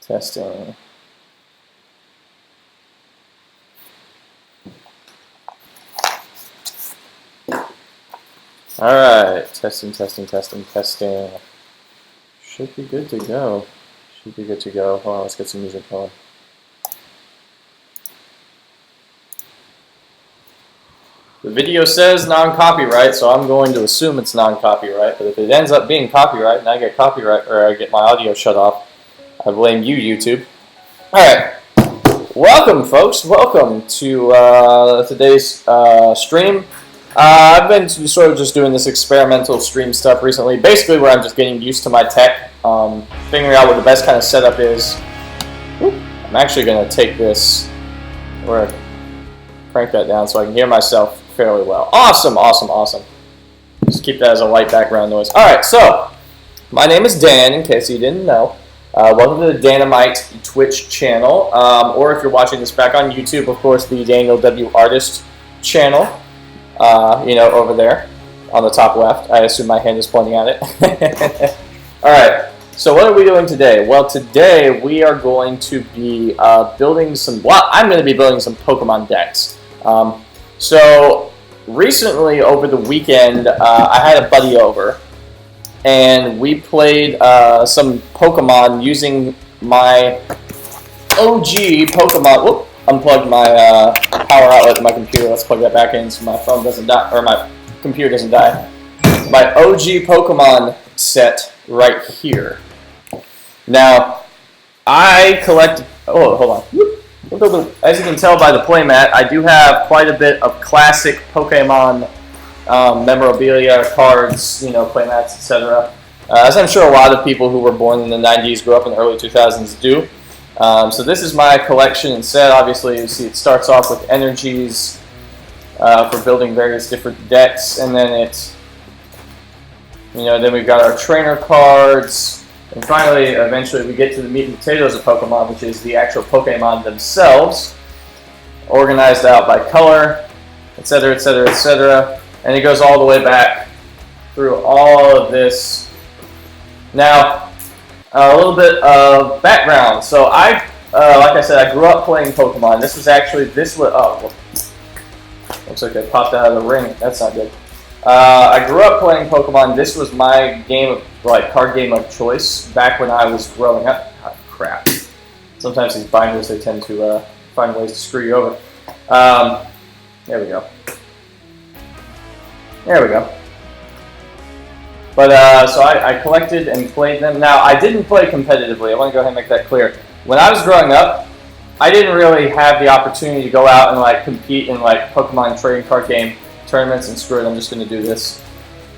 Testing. Alright, testing. Should be good to go. Hold on, let's get some music going. The video says non-copyright, so I'm going to assume it's non-copyright, but if it ends up being copyright and I get copyright, or I get my audio shut off, I blame you, YouTube. Alright, welcome folks, welcome to today's stream. I've been sort of just doing this experimental stream stuff recently, basically where I'm just getting used to my tech, figuring out what the best kind of setup is. I'm actually going to take this, or crank that down so I can hear myself fairly well. Awesome. Just keep that as a light background noise. Alright, so, my name is Dan, in case you didn't know. Welcome to the Dynamite Twitch channel, or if you're watching this back on YouTube, of course, the Daniel W. Artist channel, over there on the top left. I assume my hand is pointing at it. Alright, so what are we doing today? Well, today we are going to be I'm going to be building some Pokemon decks. So, recently, over the weekend, I had a buddy over, and we played some Pokemon using my OG Pokemon. Whoop, unplugged my power outlet in my computer. Let's plug that back in so my phone doesn't die, or my computer doesn't die. My OG Pokemon set right here. Now, I collected. Oh, hold on. As you can tell by the playmat, I do have quite a bit of classic Pokemon memorabilia, cards, playmats, etc. As I'm sure a lot of people who were born in the 90s, grew up in the early 2000s do. So this is my collection and set. Obviously, you see it starts off with energies for building various different decks, and then then we've got our trainer cards. And finally, eventually, we get to the meat and potatoes of Pokemon, which is the actual Pokemon themselves, organized out by color, etc., and it goes all the way back through all of this. Now, a little bit of background. So like I said, I grew up playing Pokemon. Looks like I popped out of the ring. That's not good. I grew up playing Pokemon. This was my card game of choice back when I was growing up. Oh, crap. Sometimes these binders, they tend to find ways to screw you over. There we go. But, so I collected and played them. Now, I didn't play competitively. I want to go ahead and make that clear. When I was growing up, I didn't really have the opportunity to go out and, compete in, Pokemon trading card game tournaments, and screw it, I'm just going to do this.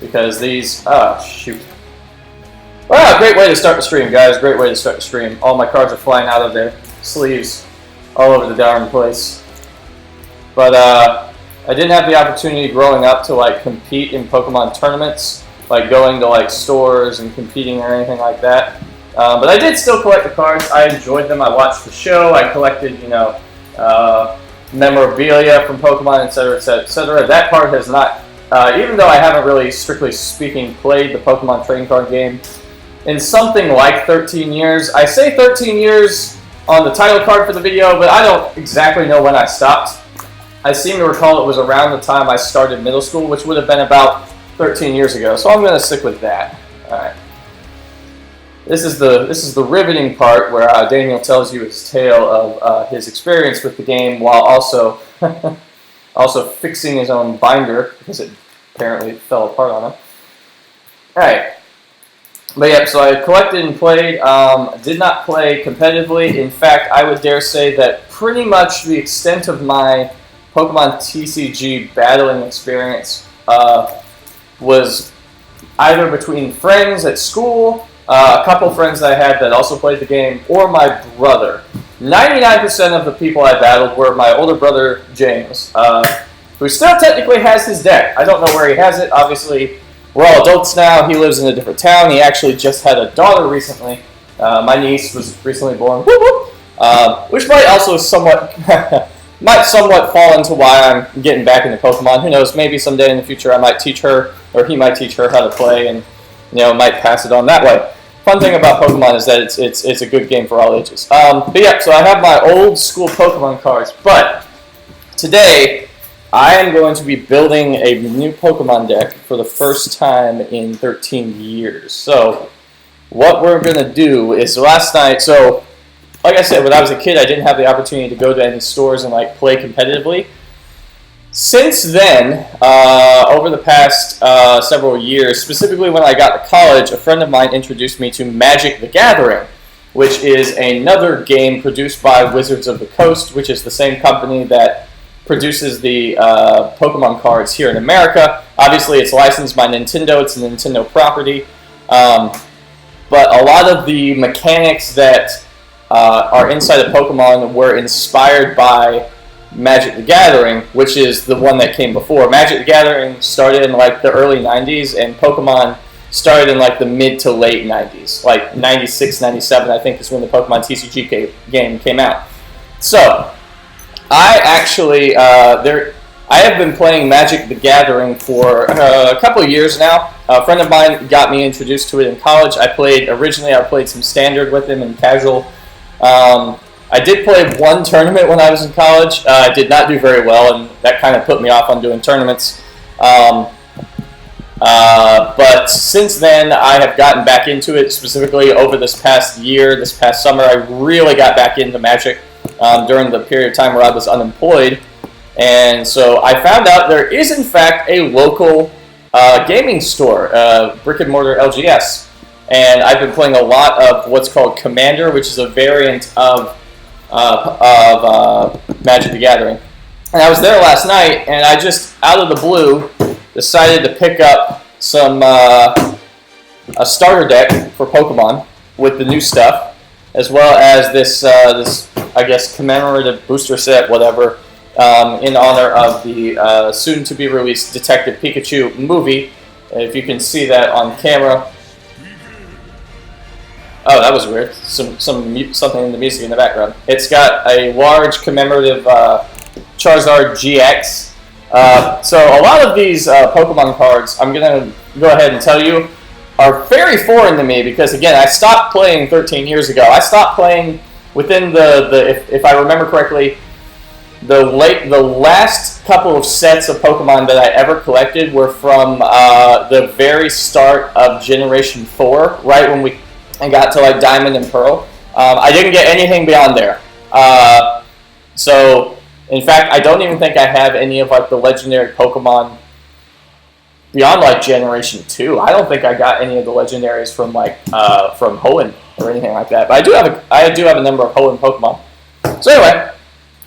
Because these, shoot. Well, great way to start the stream, guys. Great way to start the stream. All my cards are flying out of their sleeves all over the darn place. But, I didn't have the opportunity growing up to, compete in Pokemon tournaments, going to, stores and competing or anything like that. But I did still collect the cards. I enjoyed them. I watched the show. I collected, memorabilia from Pokemon, etc., etc. That part has not, even though I haven't really, strictly speaking, played the Pokemon trading card game in something like 13 years. I say 13 years on the title card for the video, but I don't exactly know when I stopped. I seem to recall it was around the time I started middle school, which would have been about 13 years ago. So I'm going to stick with that. All right. This is the riveting part where Daniel tells you his tale of his experience with the game, while also fixing his own binder because it apparently fell apart on him. All right. But yeah, so I collected and played. Did not play competitively. In fact, I would dare say that pretty much the extent of my Pokemon TCG battling experience was either between friends at school, a couple friends that I had that also played the game, or my brother. 99% of the people I battled were my older brother, James, who still technically has his deck. I don't know where he has it. Obviously, we're all adults now. He lives in a different town. He actually just had a daughter recently. My niece was recently born, which might also somewhat fall into why I'm getting back into Pokemon. Who knows? Maybe someday in the future I might teach her, or he might teach her how to play, and might pass it on that way. fun thing about Pokemon is that it's a good game for all ages. But yeah, so I have my old school Pokemon cards, but today I am going to be building a new Pokemon deck for the first time in 13 years. So what we're going to do is last night, so like I said, when I was a kid, I didn't have the opportunity to go to any stores and like play competitively. Since then, over the past several years, specifically when I got to college, a friend of mine introduced me to Magic the Gathering, which is another game produced by Wizards of the Coast, which is the same company that produces the Pokemon cards here in America. Obviously, it's licensed by Nintendo. It's a Nintendo property. But a lot of the mechanics that are inside of Pokemon were inspired by Magic the Gathering, which is the one that came before. Magic the Gathering started in like the early 90s, and Pokemon started in like the mid to late 90s. Like 96, 97, I think is when the Pokemon TCG game came out. So, I actually, I have been playing Magic the Gathering for a couple of years now. A friend of mine got me introduced to it in college. Originally I played some Standard with him and Casual. I did play one tournament when I was in college. I did not do very well, and that kind of put me off on doing tournaments. But since then, I have gotten back into it, specifically over this past year, this past summer. I really got back into Magic during the period of time where I was unemployed. And so I found out there is, in fact, a local gaming store, brick and mortar LGS. And I've been playing a lot of what's called Commander, which is a variant of Magic the Gathering. And I was there last night, and I just, out of the blue, decided to pick up some a starter deck for Pokemon with the new stuff, as well as this I guess commemorative booster set, whatever, in honor of the soon-to-be-released Detective Pikachu movie. If you can see that on camera. Oh, that was weird. Something in the music in the background. It's got a large commemorative Charizard GX. So a lot of these Pokemon cards, I'm going to go ahead and tell you, are very foreign to me because, again, I stopped playing 13 years ago. I stopped playing within if I remember correctly, the last couple of sets of Pokemon that I ever collected were from the very start of Generation 4, right when I got to like Diamond and Pearl. I didn't get anything beyond there. So, in fact, I don't even think I have any of like the legendary Pokemon beyond like Generation 2. I don't think I got any of the legendaries from like from Hoenn or anything like that. But I do have a number of Hoenn Pokemon. So anyway,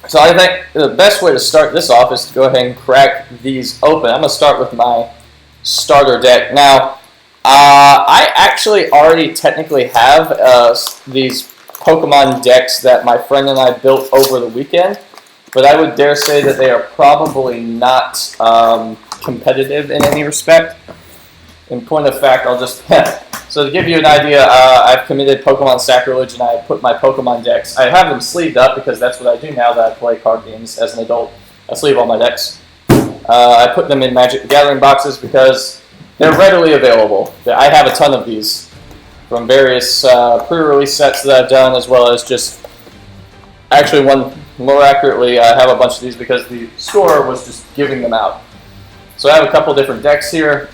so I think the best way to start this off is to go ahead and crack these open. I'm gonna start with my starter deck now. I actually already technically have these Pokemon decks that my friend and I built over the weekend, but I would dare say that they are probably not competitive in any respect. In point of fact, I'll just... So to give you an idea, I've committed Pokemon sacrilege and I put my Pokemon decks... I have them sleeved up because that's what I do now that I play card games as an adult. I sleeve all my decks. I put them in Magic the Gathering boxes because they're readily available. I have a ton of these from various pre-release sets that I've done, as well as just... Actually, more accurately, I have a bunch of these because the store was just giving them out. So I have a couple different decks here.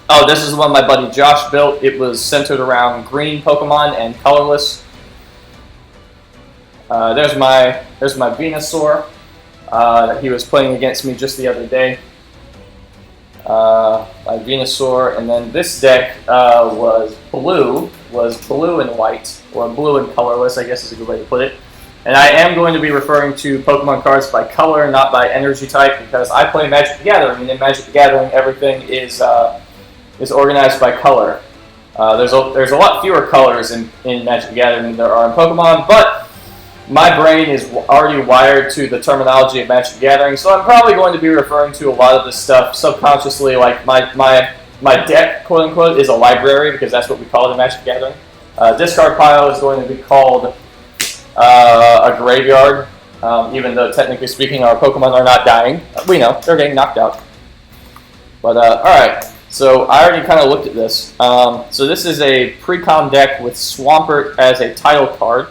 Oh, this is the one my buddy Josh built. It was centered around green Pokemon and colorless. There's my Venusaur that he was playing against me just the other day. My Venusaur, and then this deck was blue and white, or blue and colorless, I guess is a good way to put it. And I am going to be referring to Pokemon cards by color, not by energy type, because I play Magic the Gathering, and in Magic the Gathering, everything is organized by color. There's a lot fewer colors in Magic the Gathering than there are in Pokemon, but my brain is already wired to the terminology of Magic the Gathering, so I'm probably going to be referring to a lot of this stuff subconsciously, like my deck, quote unquote, is a library, because that's what we call it in Magic the Gathering. Discard pile is going to be called a graveyard, even though technically speaking our Pokemon are not dying. We know, they're getting knocked out. But, alright, So I already kind of looked at this. So this is a pre-con deck with Swampert as a title card.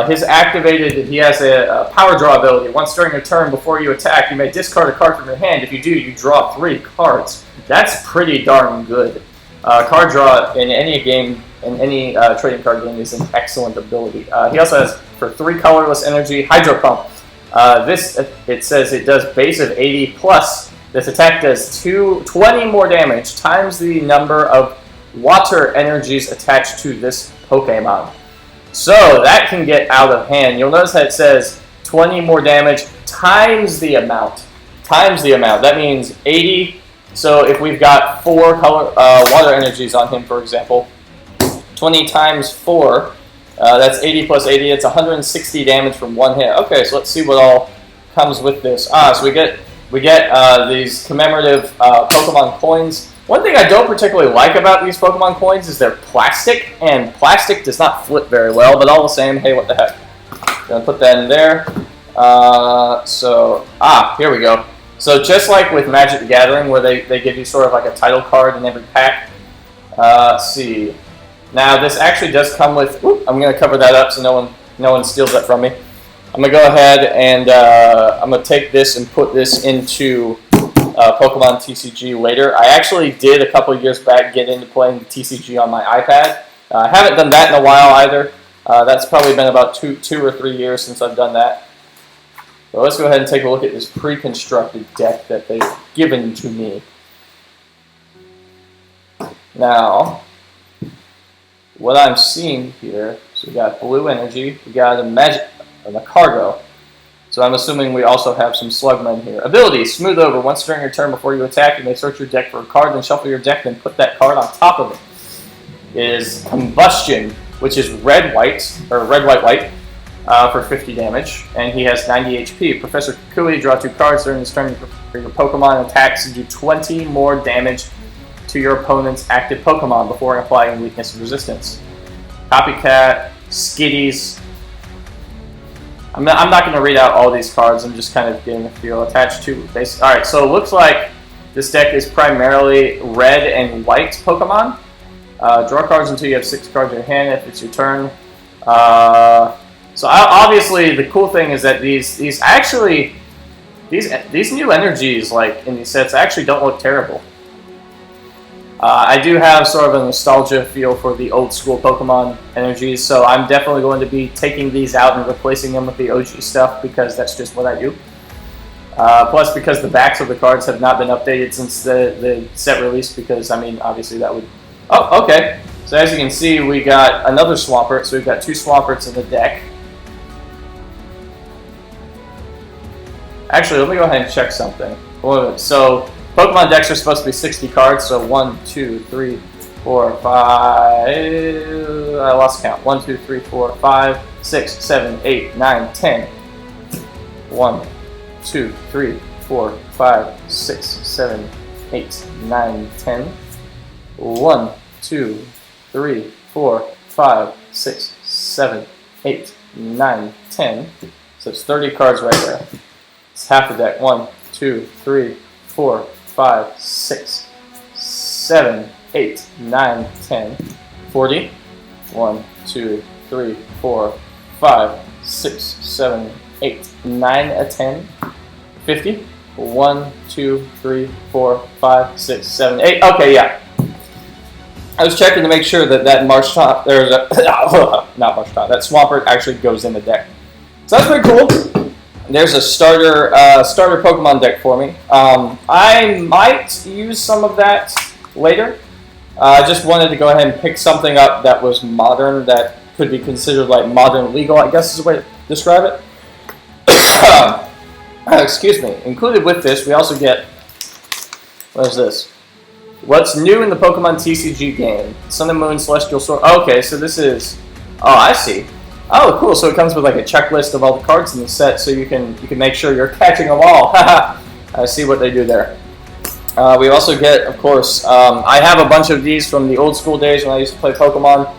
His activated, he has a power draw ability. Once during a turn before you attack, you may discard a card from your hand. If you do, you draw 3 cards. That's pretty darn good. Card draw in any game, in any trading card game, is an excellent ability. He also has, for 3 colorless energy, Hydro Pump. This, it says it does base of 80 plus. This attack does 20 more damage times the number of water energies attached to this Pokemon. So that can get out of hand. You'll notice that it says 20 more damage times the amount. Times the amount. That means 80. So if we've got 4 water energies on him, for example, 20 times 4, that's 80 plus 80. It's 160 damage from 1 hit. Okay, so let's see what all comes with this. So we get these commemorative Pokemon coins. One thing I don't particularly like about these Pokemon coins is they're plastic, and plastic does not flip very well, but all the same, hey, what the heck. Gonna put that in there. Here we go. So just like with Magic the Gathering, where they give you sort of like a title card in every pack. Let's see. Now this actually does come with, I'm gonna cover that up so no one steals that from me. I'm gonna go ahead and I'm gonna take this and put this into Pokemon TCG later. I actually did a couple years back get into playing the TCG on my iPad. I haven't done that in a while either. That's probably been about two or 3 years since I've done that. So let's go ahead and take a look at this pre-constructed deck that they've given to me. Now, what I'm seeing here, so we got blue energy, we got a cargo. So I'm assuming we also have some Slugmen here. Ability, smooth over. Once during your turn before you attack, you may search your deck for a card, then shuffle your deck, then put that card on top of it. Is Combustion, which is red-white, for 50 damage, and he has 90 HP. Professor Kukui, draw 2 cards during this turn for your Pokemon attacks and do 20 more damage to your opponent's active Pokemon before applying weakness and resistance. Copycat, Skitties. I'm not going to read out all these cards. I'm just kind of getting a feel. Attached to base. All right, so it looks like this deck is primarily red and white Pokemon. Draw cards until you have 6 cards in your hand if it's your turn. So obviously the cool thing is that these new energies, like in these sets, actually don't look terrible. I do have sort of a nostalgia feel for the old school Pokemon energies, so I'm definitely going to be taking these out and replacing them with the OG stuff because that's just what I do. Plus, because the backs of the cards have not been updated since the set release, because, I mean, obviously that would... Oh, okay. So as you can see, we got another Swampert, so we've got 2 Swamperts in the deck. Actually, let me go ahead and check something. So, Pokemon decks are supposed to be 60 cards, so 1, 2, 3, 4, 5... I lost count. 1, 2, 3, 4, 5, 6, 7, 8, 9, 10. 1, 2, 3, 4, 5, 6, 7, 8, 9, 10. 1, 2, 3, 4, 5, 6, 7, 8, 9, 10. So it's 30 cards right there. It's half the deck. 1, 2, 3, 4, 5, 6, 7, 8, 9, 10, 40. 1, 2, 3, 4, 5, 6, 7, 8, 9, 10, 50. 1, 2, 3, 4, 5, 6, 7, 8. Okay, yeah. I was checking to make sure that Marshtomp, not Marshtomp, that Swampert actually goes in the deck. So that's pretty cool. There's a starter Pokemon deck for me. I might use some of that later. I just wanted to go ahead and pick something up that was modern, that could be considered like modern legal, I guess is the way to describe it. Excuse me. Included with this, we also get, what is this? What's new in the Pokemon TCG game? Sun and Moon, Celestial Sword. Okay, so this is... Oh, I see. Oh, cool. So it comes with like a checklist of all the cards in the set, so you can make sure you're catching them all. I see what they do there. We also get, of course, I have a bunch of these from the old school days when I used to play Pokemon.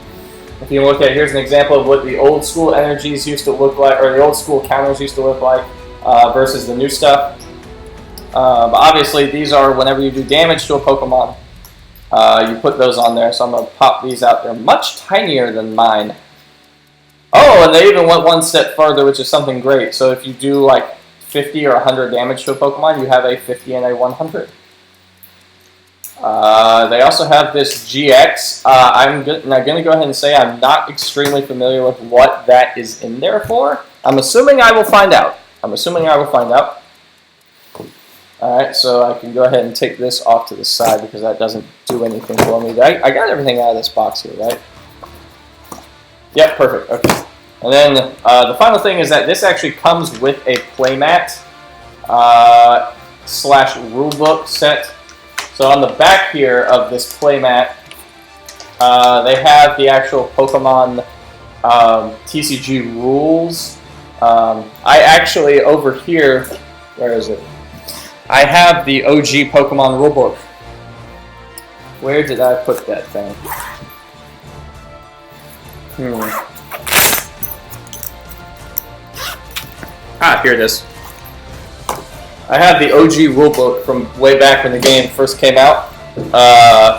If you look at, here's an example of what the old school energies used to look like, or the old school counters used to look like, versus the new stuff. But obviously, these are whenever you do damage to a Pokemon, you put those on there. So I'm going to pop these out. They're much tinier than mine. Oh, and they even went one step further, which is something great. So if you do like 50 or 100 damage to a Pokemon, you have a 50 and a 100. They also have this GX. I'm going to go ahead and say I'm not extremely familiar with what that is in there for. I'm assuming I will find out. Alright, so I can go ahead and take this off to the side because that doesn't do anything for me. I got everything out of this box here, right? Yep, perfect. Okay. And then the final thing is that this actually comes with a playmat / rulebook set. So on the back here of this playmat, they have the actual Pokemon TCG rules. I actually, over here, where is it? I have the OG Pokemon rulebook. Where did I put that thing? Ah, here it is. I have the OG rulebook from way back when the game first came out,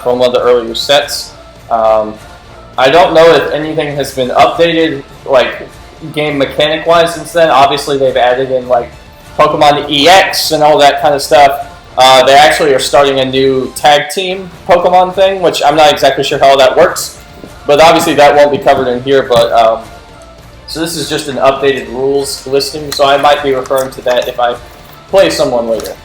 from one of the earlier sets. I don't know if anything has been updated, like game mechanic-wise since then. Obviously, they've added in like Pokemon EX and all that kind of stuff. They actually are starting a new tag team Pokemon thing, which I'm not exactly sure how that works. But obviously, that won't be covered in here. But so this is just an updated rules listing. So I might be referring to that if I play someone later.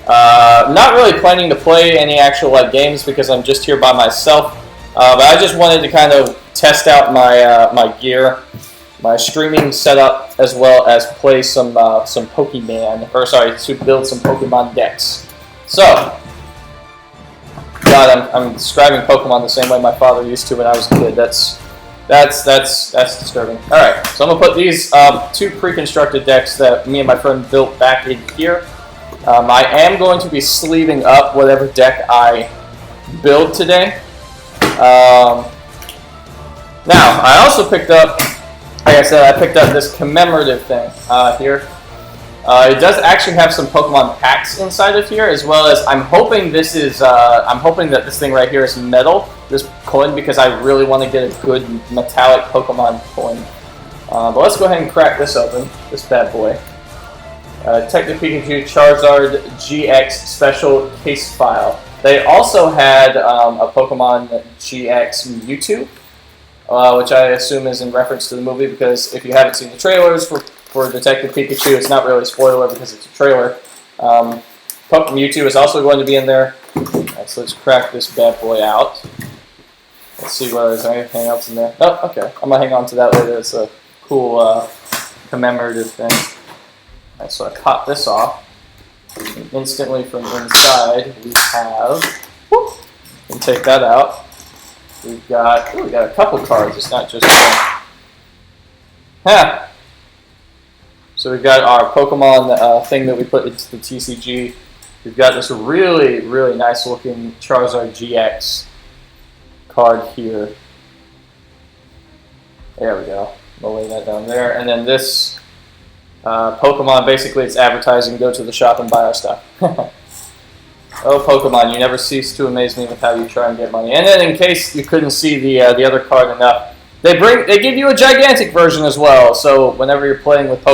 Not really planning to play any actual like games because I'm just here by myself. But I just wanted to kind of test out my my gear, my streaming setup, as well as play some Pokemon, or sorry, to build some Pokemon decks. So, God, I'm describing Pokemon the same way my father used to when I was a kid. That's disturbing. All right, so I'm gonna put these two pre-constructed decks that me and my friend built back in here. I am going to be sleeving up whatever deck I build today. Now, I also picked up, like I said, I picked up this commemorative thing here. It does actually have some Pokemon packs inside of here, as well as I'm hoping this is, I'm hoping that this thing right here is metal, this coin, because I really want to get a good metallic Pokemon coin. But let's go ahead and crack this open, this bad boy. Detective Pikachu Charizard GX Special Case File. They also had a Pokemon GX Mewtwo, which I assume is in reference to the movie, because if you haven't seen the trailers for Detective Pikachu, it's not really a spoiler because it's a trailer. Pokemon Mewtwo is also going to be in there. Right, so let's crack this bad boy out. Let's see whether there's anything else in there. Oh, okay. I'm going to hang on to that later. It's a cool commemorative thing. Right, so I pop this off. And instantly from inside, we have... Whoop, and take that out. We've got a couple cards. It's not just one. Huh. So we've got our Pokemon thing that we put into the TCG. We've got this really, really nice looking Charizard GX card here. There we go. We'll lay that down there. And then this Pokemon, basically it's advertising, go to the shop and buy our stuff. Oh, Pokemon, you never cease to amaze me with how you try and get money. And then in case you couldn't see the other card enough, they give you a gigantic version as well. So whenever you're playing with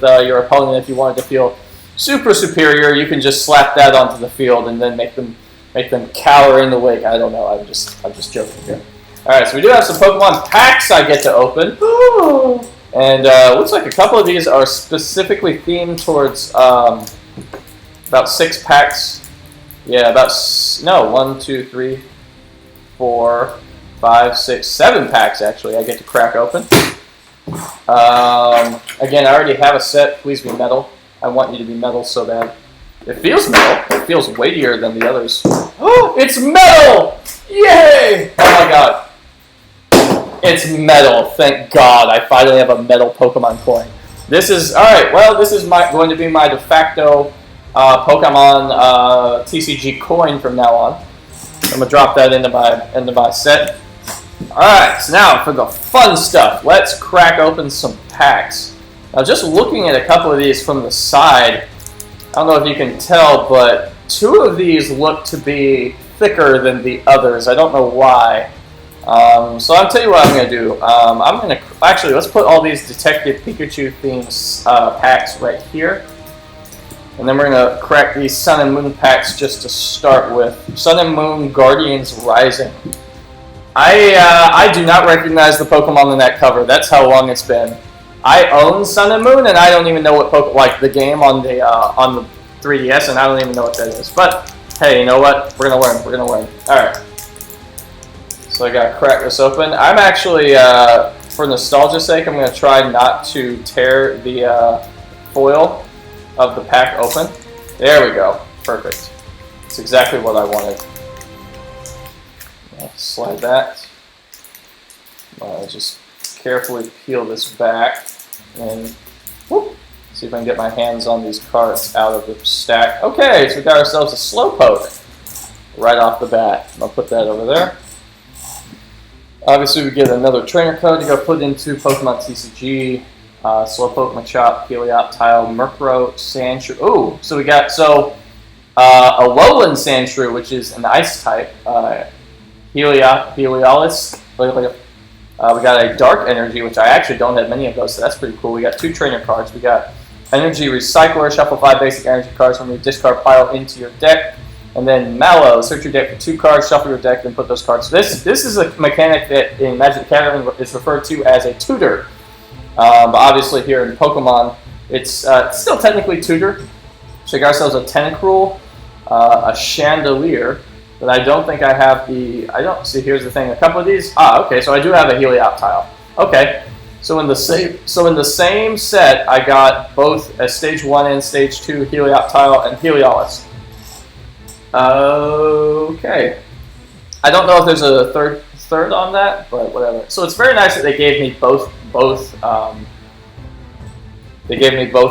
your opponent, if you wanted to feel super superior, you can just slap that onto the field and then make them cower in the wake. I don't know. I'm just joking here. All right, so we do have some Pokemon packs I get to open. Ooh. And looks like a couple of these are specifically themed towards about 6 packs. Yeah, 1, 2, 3, 4, 5, 6, 7 packs actually I get to crack open. Again, I already have a set. Please be metal. I want you to be metal so bad. It feels metal. It feels weightier than the others. Oh, it's metal! Yay! Oh my god. It's metal. Thank God. I finally have a metal Pokemon coin. This is, alright, well, this is going to be my de facto Pokemon TCG coin from now on. I'm going to drop that into my set. Alright, so now for the fun stuff. Let's crack open some packs. Now just looking at a couple of these from the side, don't know if you can tell, but two of these look to be thicker than the others. I don't know why. So I'll tell you what I'm going to do. I'm going to actually, let's put all these Detective Pikachu themes packs right here. And then we're going to crack these Sun and Moon packs just to start with. Sun and Moon Guardians Rising. I do not recognize the Pokemon in that cover. That's how long it's been. I own Sun and Moon, and I don't even know what like the game on the 3DS, and I don't even know what that is. But hey, you know what? We're gonna learn. We're gonna learn. All right. So I gotta crack this open. I'm actually, for nostalgia's sake, I'm gonna try not to tear the foil of the pack open. There we go. Perfect. That's exactly what I wanted. Slide that. Just carefully peel this back and whoop, see if I can get my hands on these cards out of the stack. Okay, so we got ourselves a Slowpoke right off the bat. I'll put that over there. Obviously, we get another trainer code to go put into Pokemon TCG. Slowpoke, Machop, Helioptile, Murkrow, Sandshrew. Oh, so we got a Lowland Sandshrew, which is an Ice type. Helialis. We got a Dark Energy, which I actually don't have many of those, so that's pretty cool. We got 2 trainer cards. We got Energy Recycler, shuffle 5 basic energy cards from your discard pile into your deck. And then Mallow, search your deck for 2 cards, shuffle your deck, then put those cards. This is a mechanic that in Magic the Gathering is referred to as a tutor. But obviously here in Pokemon, it's still technically tutor. So we got ourselves a Tentacruel, a Chandelier, but I don't think I have the, I don't see, here's the thing, a couple of these, okay, so I do have a Helioptile. Okay, so in the same set, I got both a Stage 1 and Stage 2 Helioptile and Helialis. Okay, I don't know if there's a third on that, but whatever. So it's very nice that they gave me both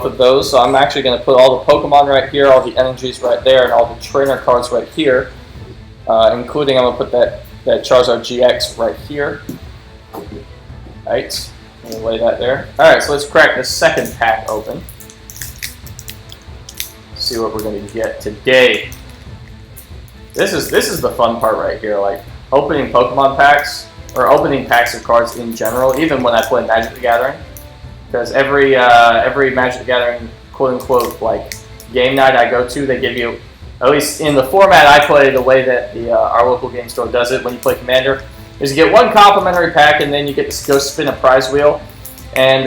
of those, so I'm actually going to put all the Pokemon right here, all the energies right there, and all the trainer cards right here. Including, I'm going to put that Charizard GX right here. Right, I'm going to lay that there. Alright, so let's crack the second pack open. See what we're going to get today. This is the fun part right here, like opening Pokemon packs, or opening packs of cards in general, even when I play Magic the Gathering. Because every Magic the Gathering, quote-unquote, like, game night I go to, they give you, at least in the format I play, the way that our local game store does it when you play Commander, is you get 1 complimentary pack and then you get to go spin a prize wheel. And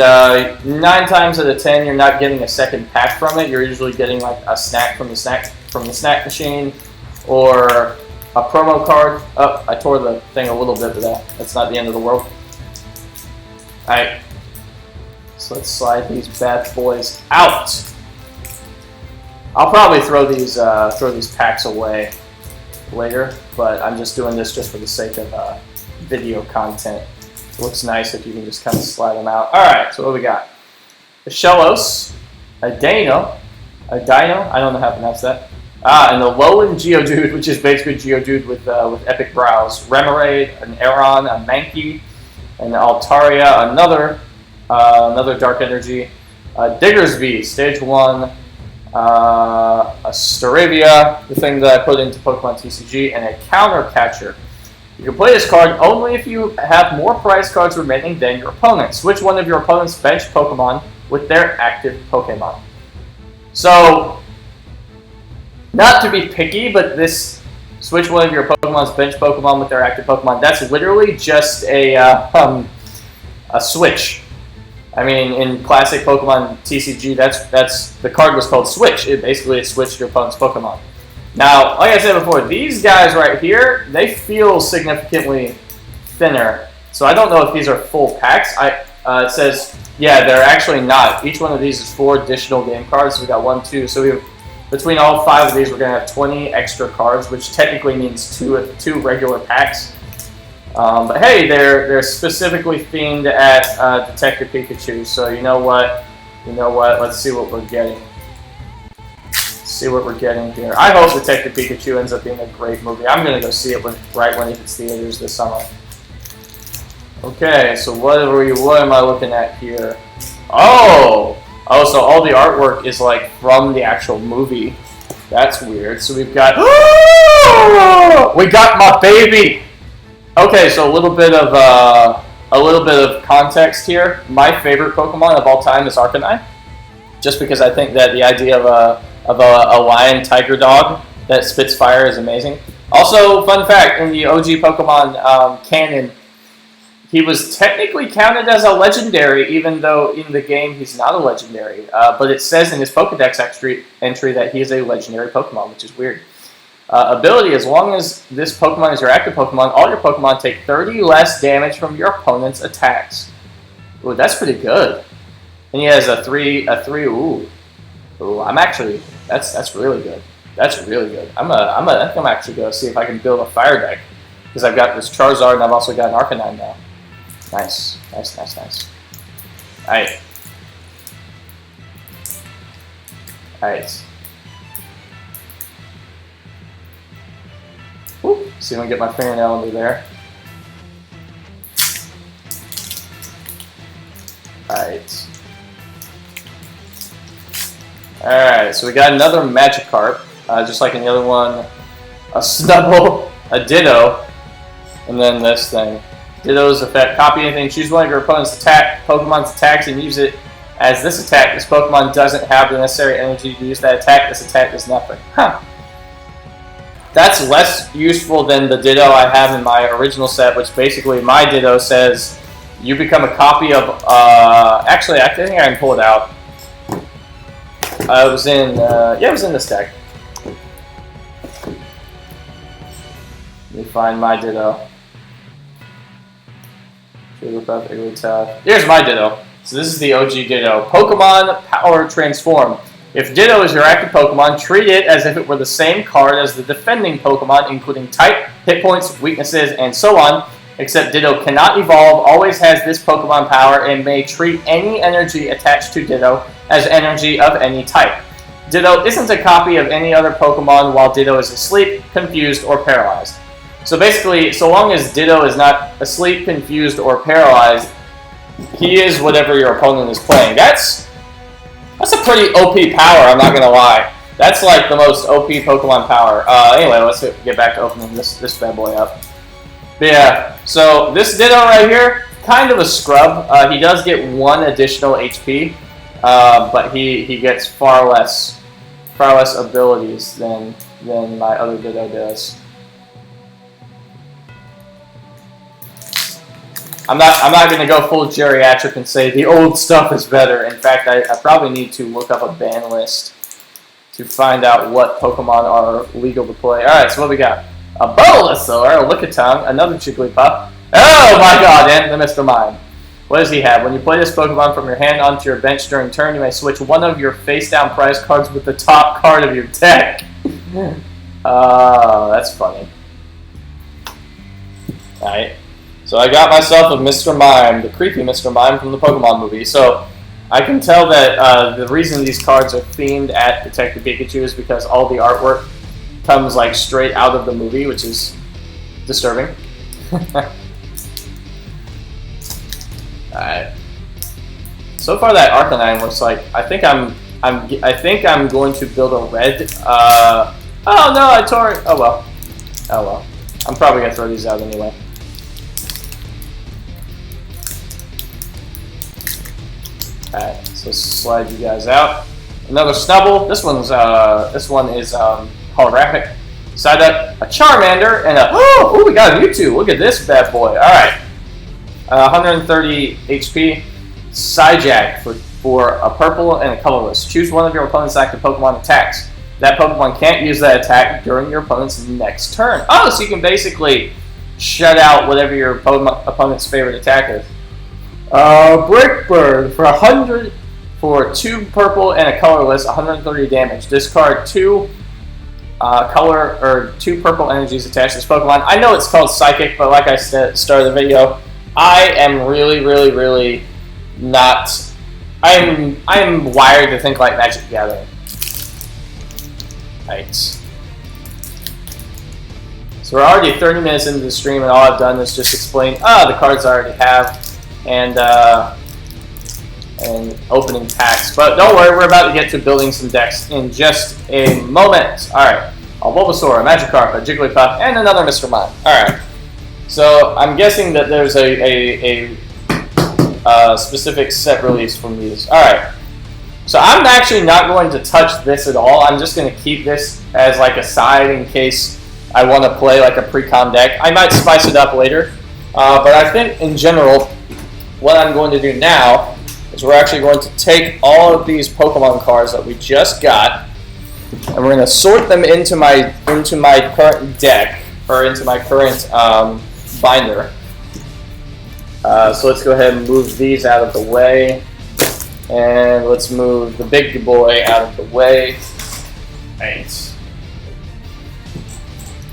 9 times out of 10, you're not getting a second pack from it. You're usually getting like a snack from the snack machine, or a promo card. Oh, I tore the thing a little bit, but that's not the end of the world. All right, so let's slide these bad boys out. I'll probably throw these packs away later, but I'm just doing this just for the sake of video content. It looks nice if you can just kind of slide them out. All right, so what do we got? A Shellos, a Dino, I don't know how to pronounce that. And the Lowland Geodude, which is basically Geodude with epic brows. Remoraid, an Aeron, a Mankey, an Altaria, another Dark Energy, Diggersby, Stage 1, a Staravia, the thing that I put into Pokemon TCG, and a Counter Catcher. You can play this card only if you have more prize cards remaining than your opponent. Switch one of your opponent's bench Pokemon with their active Pokemon. So, not to be picky, but this switch one of your Pokemon's bench Pokemon with their active Pokemon, that's literally just a switch. I mean, in classic Pokemon TCG, that's the card was called Switch. It switched your opponent's Pokemon. Now, like I said before, these guys right here, they feel significantly thinner. So I don't know if these are full packs. It says, yeah, they're actually not. Each one of these is 4 additional game cards. So we got 1, 2. So we have, between all 5 of these, we're going to have 20 extra cards, which technically means 2 regular packs. But hey, they're specifically themed at Detective Pikachu. So you know what? Let's see what we're getting. See what we're getting here. I hope Detective Pikachu ends up being a great movie. I'm gonna go see it right when it hits theaters this summer. Okay, so what am I looking at here? Oh, Oh, so all the artwork is like from the actual movie. That's weird. So we've got we got my baby. Okay, so a little bit of context here. My favorite Pokemon of all time is Arcanine, just because I think that the idea of a lion tiger dog that spits fire is amazing. Also, fun fact, in the OG Pokemon canon, he was technically counted as a legendary, even though in the game he's not a legendary. But it says in his Pokedex entry that he is a legendary Pokemon, which is weird. Ability, as long as this Pokemon is your active Pokemon, all your Pokemon take 30 less damage from your opponent's attacks. Ooh, that's pretty good. And he has a 3, ooh. Ooh, I'm actually, that's really good. That's really good. I think I'm actually going to see if I can build a fire deck. Because I've got this Charizard and I've also got an Arcanine now. Nice. Alright. Alright. Whoop. See if I can get my fingernail under there. Alright. Alright, so we got another Magikarp. Just like in the other one. A Snubbull, a Ditto, and then this thing. Ditto's effect, copy anything, choose one of your opponent's Pokemon's attacks and use it as this attack. This Pokemon doesn't have the necessary energy to use that attack. This attack does nothing. Huh. That's less useful than the Ditto I have in my original set, which basically my Ditto says you become a copy of, actually I think I can pull it out. It was in this deck. Let me find my Ditto. Here's my Ditto. So this is the OG Ditto. Pokemon Power Transform. If Ditto is your active Pokemon, treat it as if it were the same card as the defending Pokemon, including type, hit points, weaknesses, and so on, except Ditto cannot evolve, always has this Pokemon power, and may treat any energy attached to Ditto as energy of any type. Ditto isn't a copy of any other Pokemon while Ditto is asleep, confused, or paralyzed. So basically, so long as Ditto is not asleep, confused, or paralyzed, he is whatever your opponent is playing. That's a pretty OP power, I'm not going to lie. That's like the most OP Pokemon power. Anyway, let's get back to opening this bad boy up. But yeah, so this Ditto right here, kind of a scrub. He does get 1 additional HP, but he gets far less abilities than my other Ditto does. I'm not going to go full geriatric and say the old stuff is better. In fact, I probably need to look up a ban list to find out what Pokemon are legal to play. Alright, so what we got? A Bulbasaur, a Lickitung, another Jigglypuff. Oh my god, and the Mr. Mime. What does he have? When you play this Pokemon from your hand onto your bench during turn, you may switch one of your face-down prize cards with the top card of your deck. That's funny. Alright. So I got myself a Mr. Mime, the creepy Mr. Mime from the Pokemon movie. So I can tell that the reason these cards are themed at Detective Pikachu is because all the artwork comes like straight out of the movie, which is disturbing. Alright. So far that Arcanine looks like I think I'm going to build a red. Oh no, I tore it. Oh well. Oh well. I'm probably gonna throw these out anyway. Alright, so slide you guys out. Another Snubbull. This one is holographic. Side up a Charmander and a oh we got a Mewtwo. Look at this bad boy. Alright. 130 HP. Psyjack for a purple and a colorless. Choose one of your opponent's active Pokemon attacks. That Pokemon can't use that attack during your opponent's next turn. Oh, so you can basically shut out whatever your opponent's favorite attack is. Brickbird for 2 purple and a colorless, 130 damage. Discard 2 2 purple energies attached to this Pokemon. I know it's called Psychic, but like I said, started the video, I am really not. I'm wired to think like Magic the Gathering. Right. So we're already 30 minutes into the stream, and all I've done is just explain the cards I already have. And and opening packs. But don't worry, we're about to get to building some decks in just a moment. Alright, a Bulbasaur, a Magikarp, a Jigglypuff, and another Mr. Mime. Alright, so I'm guessing that there's a specific set release from these. Alright, so I'm actually not going to touch this at all. I'm just going to keep this as like a side in case I want to play like a pre-con deck. I might spice it up later, but I think in general, what I'm going to do now is we're actually going to take all of these Pokemon cards that we just got, and we're going to sort them into my current deck, or into my current binder. So let's go ahead and move these out of the way, and let's move the big boy out of the way. Right.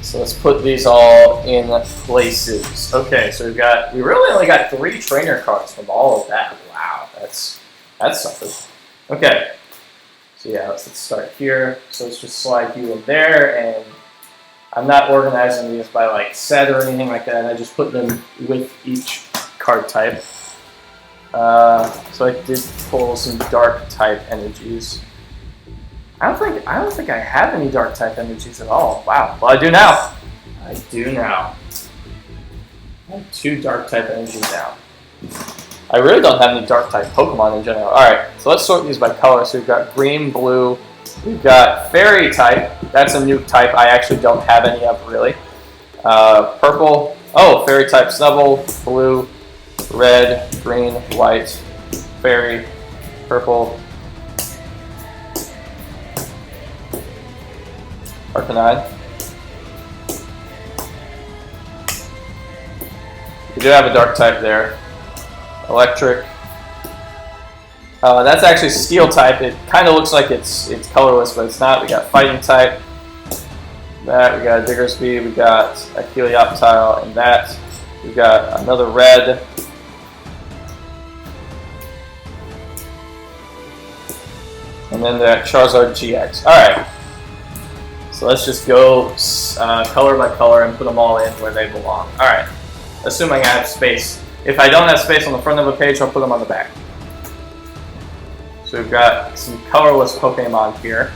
So let's put these all in places. Okay, so we really only got 3 trainer cards from all of that. Wow, that's something. Okay, so yeah, let's start here. So let's just slide you in there, and I'm not organizing these by like set or anything like that. I just put them with each card type. So I did pull some dark type energies. I don't think I have any dark type energies at all. Wow. Well, I do now. I do now. I have 2 dark type energies now. I really don't have any dark type Pokemon in general. Alright, so let's sort these by color. So we've got green, blue. We've got fairy type. That's a new type I actually don't have any of really. Purple. Oh, fairy type Snubble. Blue, red, green, white, fairy, purple, Arcanine. We do have a dark type there. Electric. That's actually steel type. It kind of looks like it's colorless, but it's not. We got fighting type. That we got a Diggersby. We got a Helioptile, and that we got another red. And then that Charizard GX. All right. So let's just go color by color and put them all in where they belong. All right. Assuming I have space. If I don't have space on the front of a page, I'll put them on the back. So we've got some colorless Pokemon here.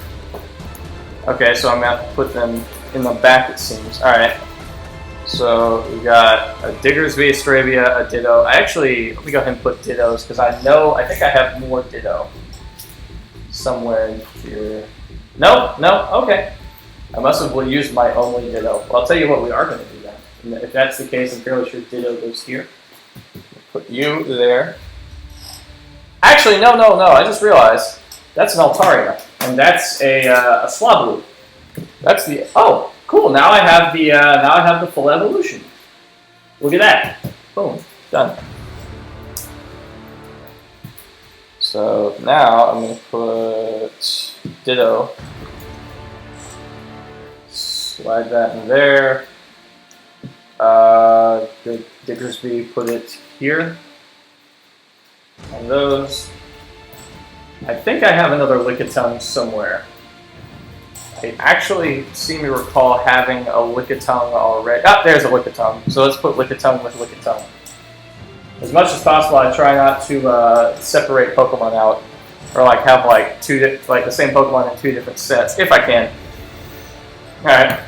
Okay, so I'm going to put them in the back, it seems. All right. So we got a Diggersby, Stravia, a Ditto. Let me go ahead and put Dittos because I think I have more Ditto somewhere in here. No, okay. I must have used my only Ditto. Well, I'll tell you what, we are going to do that. And if that's the case, I'm fairly sure Ditto goes here. Put you there. Actually, no. I just realized that's an Altaria, and that's a Swablu. That's the cool. Now I have the full evolution. Look at that. Boom, done. So now I'm going to put Ditto. Slide that in there. The Diggersby, put it here. On those. I think I have another Lickitung somewhere. I actually seem to recall having a Lickitung already. Ah, there's a Lickitung. So let's put Lickitung with Lickitung. As much as possible, I try not to separate Pokemon out, or like have like the same Pokemon in 2 different sets, if I can. All right.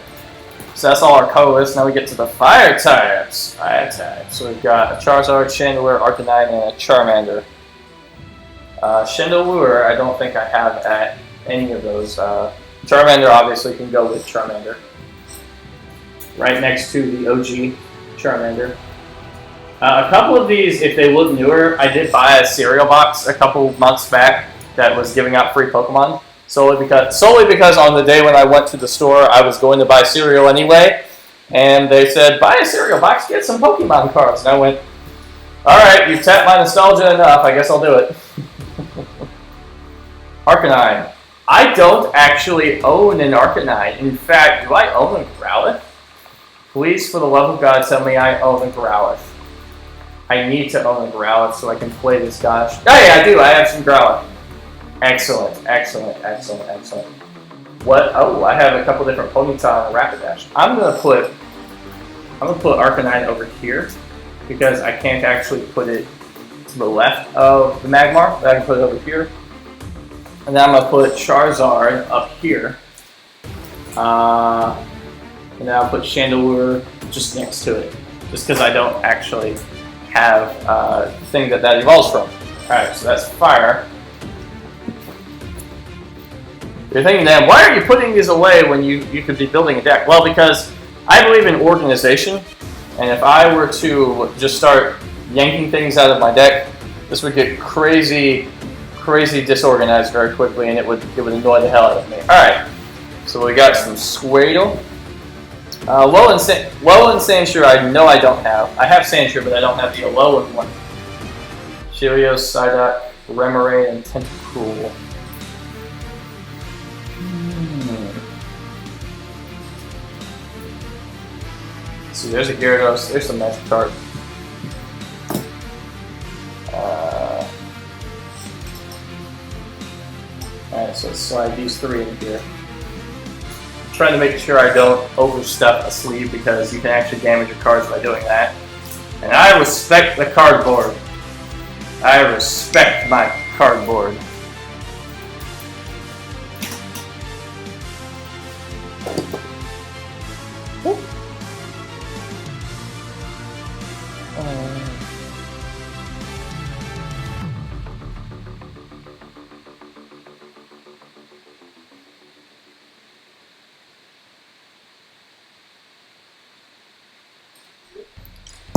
So that's all our colorless. Now we get to the fire types. So we've got a Charizard, Chandelure, Arcanine, and a Charmander. Chandelure, I don't think I have at any of those. Charmander obviously can go with Charmander. Right next to the OG Charmander. A couple of these, if they look newer, I did buy a cereal box a couple months back that was giving out free Pokemon. Solely because on the day when I went to the store, I was going to buy cereal anyway, and they said, buy a cereal box, get some Pokemon cards. And I went, alright, you've tapped my nostalgia enough, I guess I'll do it. Arcanine. I don't actually own an Arcanine. In fact, do I own a Growlithe? Please, for the love of God, tell me I own a Growlithe. I need to own a Growlithe so I can play this gosh. Oh yeah, I do, I have some Growlithe. Excellent. What? Oh, I have a couple different Ponyta and a Rapidash. I'm gonna put Arcanine over here because I can't actually put it to the left of the Magmar that I can put over here. And then I'm going to put Charizard up here. And then I'll put Chandelure just next to it. Just because I don't actually have a thing that evolves from. Alright, so that's fire. You're thinking then, why are you putting these away when you could be building a deck? Well, because I believe in organization. And if I were to just start yanking things out of my deck, this would get crazy disorganized very quickly, and it would annoy the hell out of me. All right, so we got some Squirtle. Alolan Sandshrew, I know I don't have. I have Sandshrew, but I don't have the Alolan one. Helios, Psyduck, Remoraid, and Tentacool. See, there's a Gyarados. There's some Magic Card. Alright, so let's slide these three in here. I'm trying to make sure I don't overstuff a sleeve because you can actually damage your cards by doing that. And I respect the cardboard. I respect my cardboard.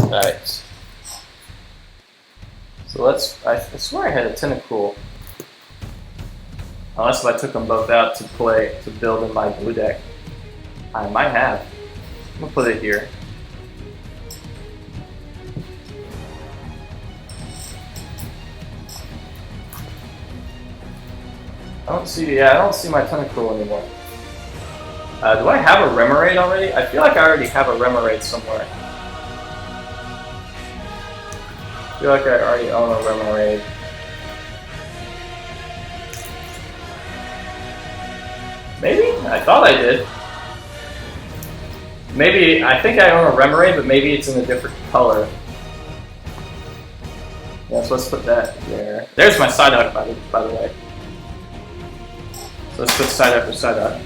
Alright. So I swear I had a Tentacool. Unless if I took them both out to build in my blue deck. I might have. I'm gonna put it here. I don't see my Tentacool anymore. Do I have a Remoraid already? I feel like I already have a Remoraid somewhere. I feel like I already own a Remoraid. Maybe? I thought I did. Maybe, I think I own a Remoraid, but maybe it's in a different color. Yeah, so let's put that there. There's my Psyduck, by the way. So let's put Psyduck for Psyduck.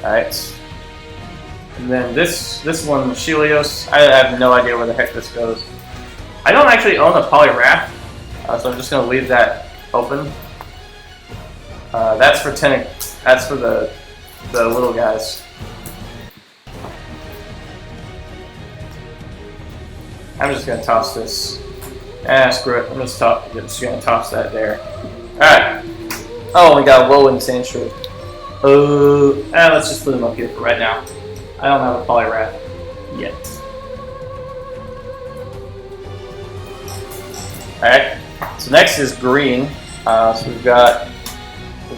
Alright. And then this one, Helios, I have no idea where the heck this goes. I don't actually own a Poliwrath, so I'm just going to leave that open. That's for that's for the little guys. I'm just going to toss this. Screw it. I'm just going to toss that there. Alright. Oh, we got Alolan Sandshrew. Let's just put him up here for right now. I don't have a Poliwrath yet. Alright, so next is green. So we've got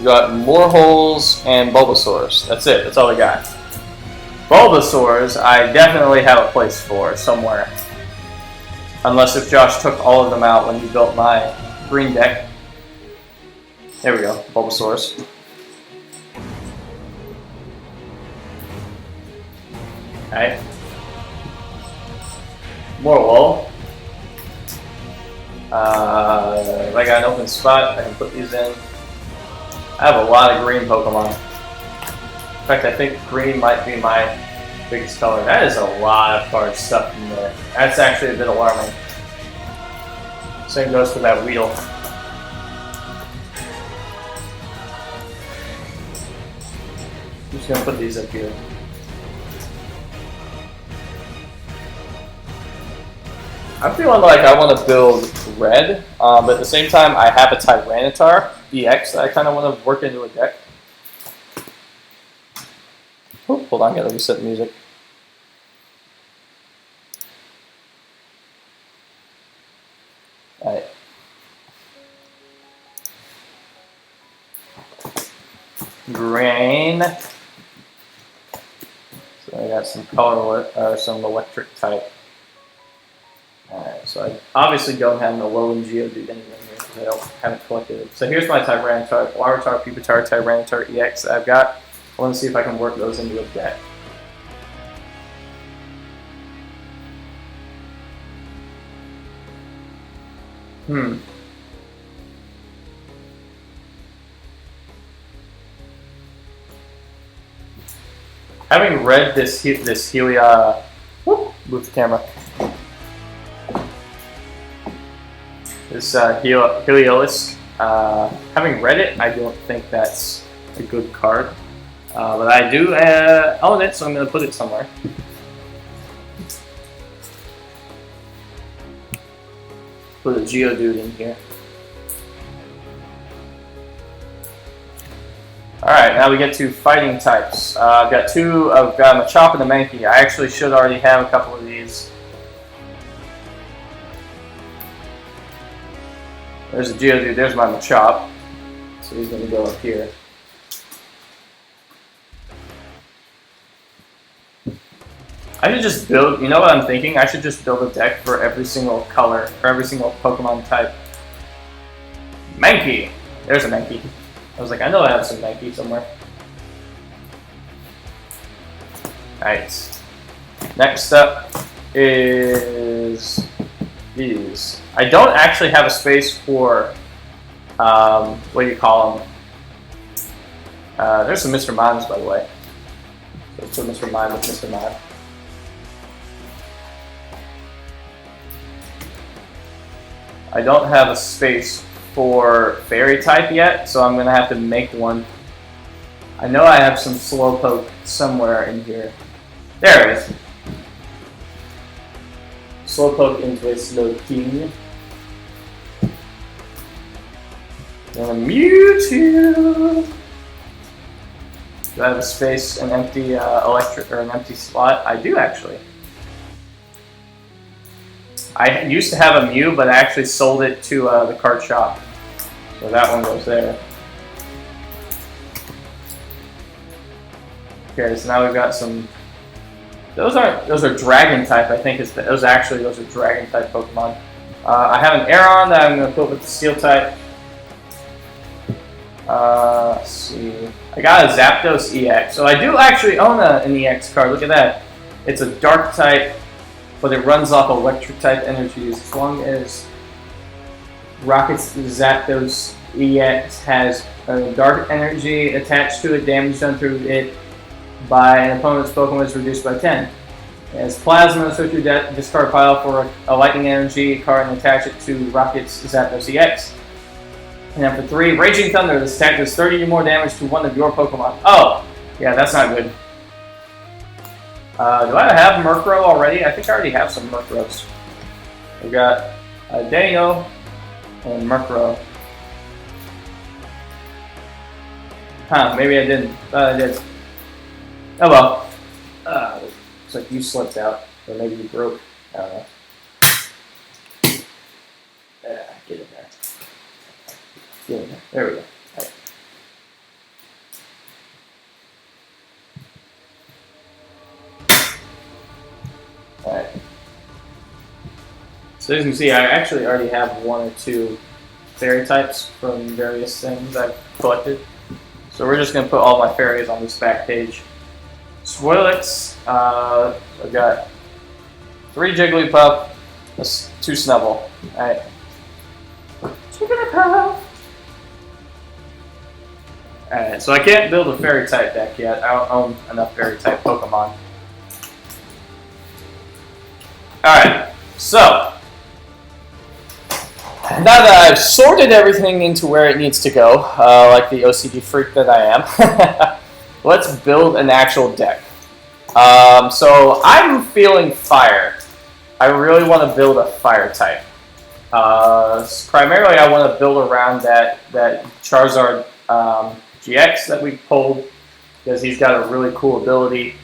Moreholes and Bulbasaurs. That's it. That's all we got. Bulbasaurs, I definitely have a place for somewhere. Unless if Josh took all of them out when he built my green deck. There we go, Bulbasaurs. Okay. More wool. If I got an open spot, I can put these in. I have a lot of green Pokemon. In fact, I think green might be my biggest color. That is a lot of card stuff in there. That's actually a bit alarming. Same goes for that wheel. I'm just gonna put these up here. I'm feeling like I want to build red, but at the same time, I have a Tyranitar EX that I kind of want to work into a deck. Oh, hold on, I gotta reset the music. Alright. Green. So I got some some electric type. Alright, so I obviously don't have an Alolan Geodude anywhere here because I haven't collected it. So here's my Tyranitar, Larvitar, Pupitar, Tyranitar EX that I've got. I want to see if I can work those into a deck. Having read this Helia, move the camera. This Heliolisk, having read it, I don't think that's a good card. But I do own it, so I'm going to put it somewhere. Put a Geodude in here. Alright, now we get to fighting types. I've got a Machop and a Mankey. I actually should already have a couple of these. There's a Geodude, there's my Machop. So he's going to go up here. I should just build, you know what I'm thinking? I should just build a deck for every single color, for every single Pokemon type. Mankey! There's a Mankey. I was like, I know I have some Mankey somewhere. Nice. Next up is these. I don't actually have a space for, what do you call them? There's some Mr. Mimes, by the way. Let's put Mr. Mime with Mr. Mime. I don't have a space for Fairy type yet, so I'm going to have to make one. I know I have some Slowpoke somewhere in here. There it is. Slowpoke into a Slowking. And a Mewtwo! Do I have a space, an empty an empty slot? I do actually. I used to have a Mew, but I actually sold it to the card shop. So that one goes there. Okay, so now we've got some. Those are Dragon type. I think those are Dragon type Pokemon. I have an Aeron that I'm going to put with the Steel type. Let's see. I got a Zapdos EX. So I do actually own an EX card. Look at that. It's a Dark type, but it runs off Electric type energies. As long as Rocket's Zapdos EX has a Dark energy attached to it, damage done through it by an opponent's Pokemon is reduced by 10. It has Plasma, so to discard pile for a Lightning energy card and attach it to Rocket's Zapdos EX. And then for 3, Raging Thunder. This attack does 30 or more damage to one of your Pokemon. Oh! Yeah, that's not good. Do I have Murkrow already? I think I already have some Murkrows. We've got Dano and Murkrow. Huh, maybe I didn't. I did. Oh well. Looks like you slipped out. Or maybe you broke. I don't know. Yeah, get in there. Get in there. There we go. Right. Alright. So as you can see, I actually already have 1 or 2 fairy types from various things I've collected. So we're just going to put all my fairies on this back page. Swirlix, I've got 3 Jigglypuff, 2 Snubbull. Alright. Jigglypuff! Alright, so I can't build a fairy type deck yet. I don't own enough fairy type Pokemon. Alright, so now that I've sorted everything into where it needs to go, like the OCD freak that I am, let's build an actual deck. So I'm feeling fire. I really want to build a fire type. Primarily I want to build around that Charizard GX that we pulled, because he's got a really cool ability.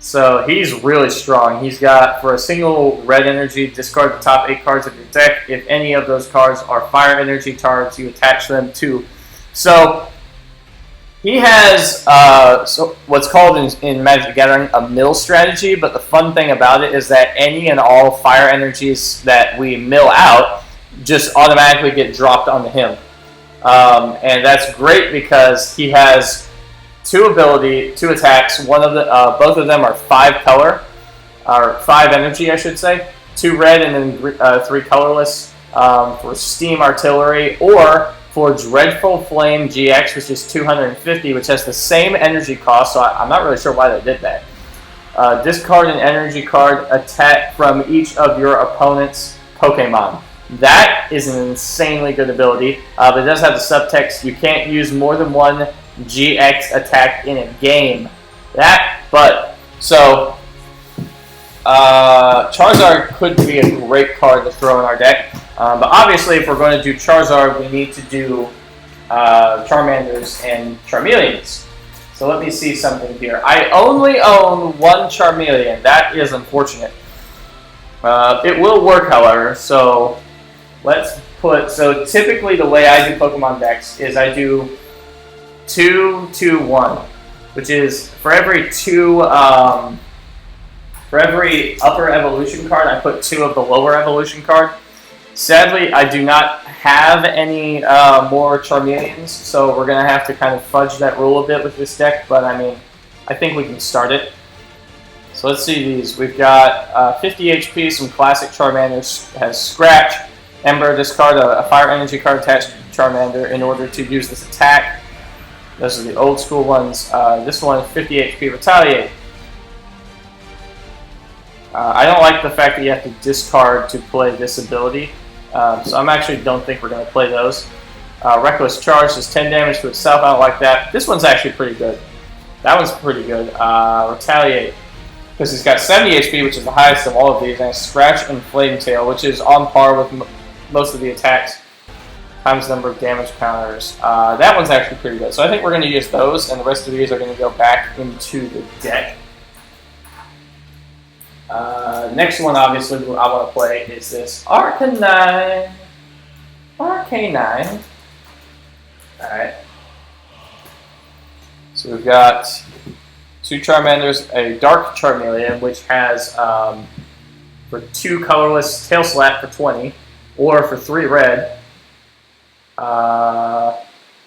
So he's really strong. He's got, for a single red energy, discard the top 8 cards of your deck. If any of those cards are fire energy cards, you attach them to. So he has what's called in Magic the Gathering a mill strategy, but the fun thing about it is that any and all fire energies that we mill out just automatically get dropped onto him. And that's great because he has 2 attacks. Both of them are 5 color, or 5 energy, I should say. 2 red and then 3 colorless for Steam Artillery, or for Dreadful Flame GX, which is 250, which has the same energy cost, so I'm not really sure why they did that. Discard an energy card attack from each of your opponent's Pokemon. That is an insanely good ability, but it does have the subtext, you can't use more than one GX attack in a game. Charizard could be a great card to throw in our deck, but obviously if we're going to do Charizard, we need to do Charmanders and Charmeleons. So let me see something here. I only own 1 Charmeleon. That is unfortunate. It will work, however, so let's put... So typically the way I do Pokemon decks is I do 2, 2, 1, which is for every 2... for every upper evolution card, I put 2 of the lower evolution card. Sadly, I do not have any more Charmeleons, so we're going to have to kind of fudge that rule a bit with this deck, but I mean, I think we can start it. So let's see these. We've got 50 HP, some classic Charmander has Scratch, Ember, discard a Fire Energy card attached to Charmander in order to use this attack. Those are the old school ones. This one, 50 HP, Retaliate. I don't like the fact that you have to discard to play this ability, so I actually don't think we're going to play those. Reckless Charge does 10 damage to itself. I don't like that. This one's actually pretty good. That one's pretty good. Retaliate, because he's got 70 HP, which is the highest of all of these, and Scratch and Flame Tail, which is on par with most of the attacks times the number of damage counters. That one's actually pretty good. So I think we're going to use those, and the rest of these are going to go back into the deck. Next one, obviously, I want to play is this Arcanine. Arcanine. Alright. So we've got 2 Charmanders, a Dark Charmeleon, which has for 2 colorless Tail Slap for 20, or for 3 red.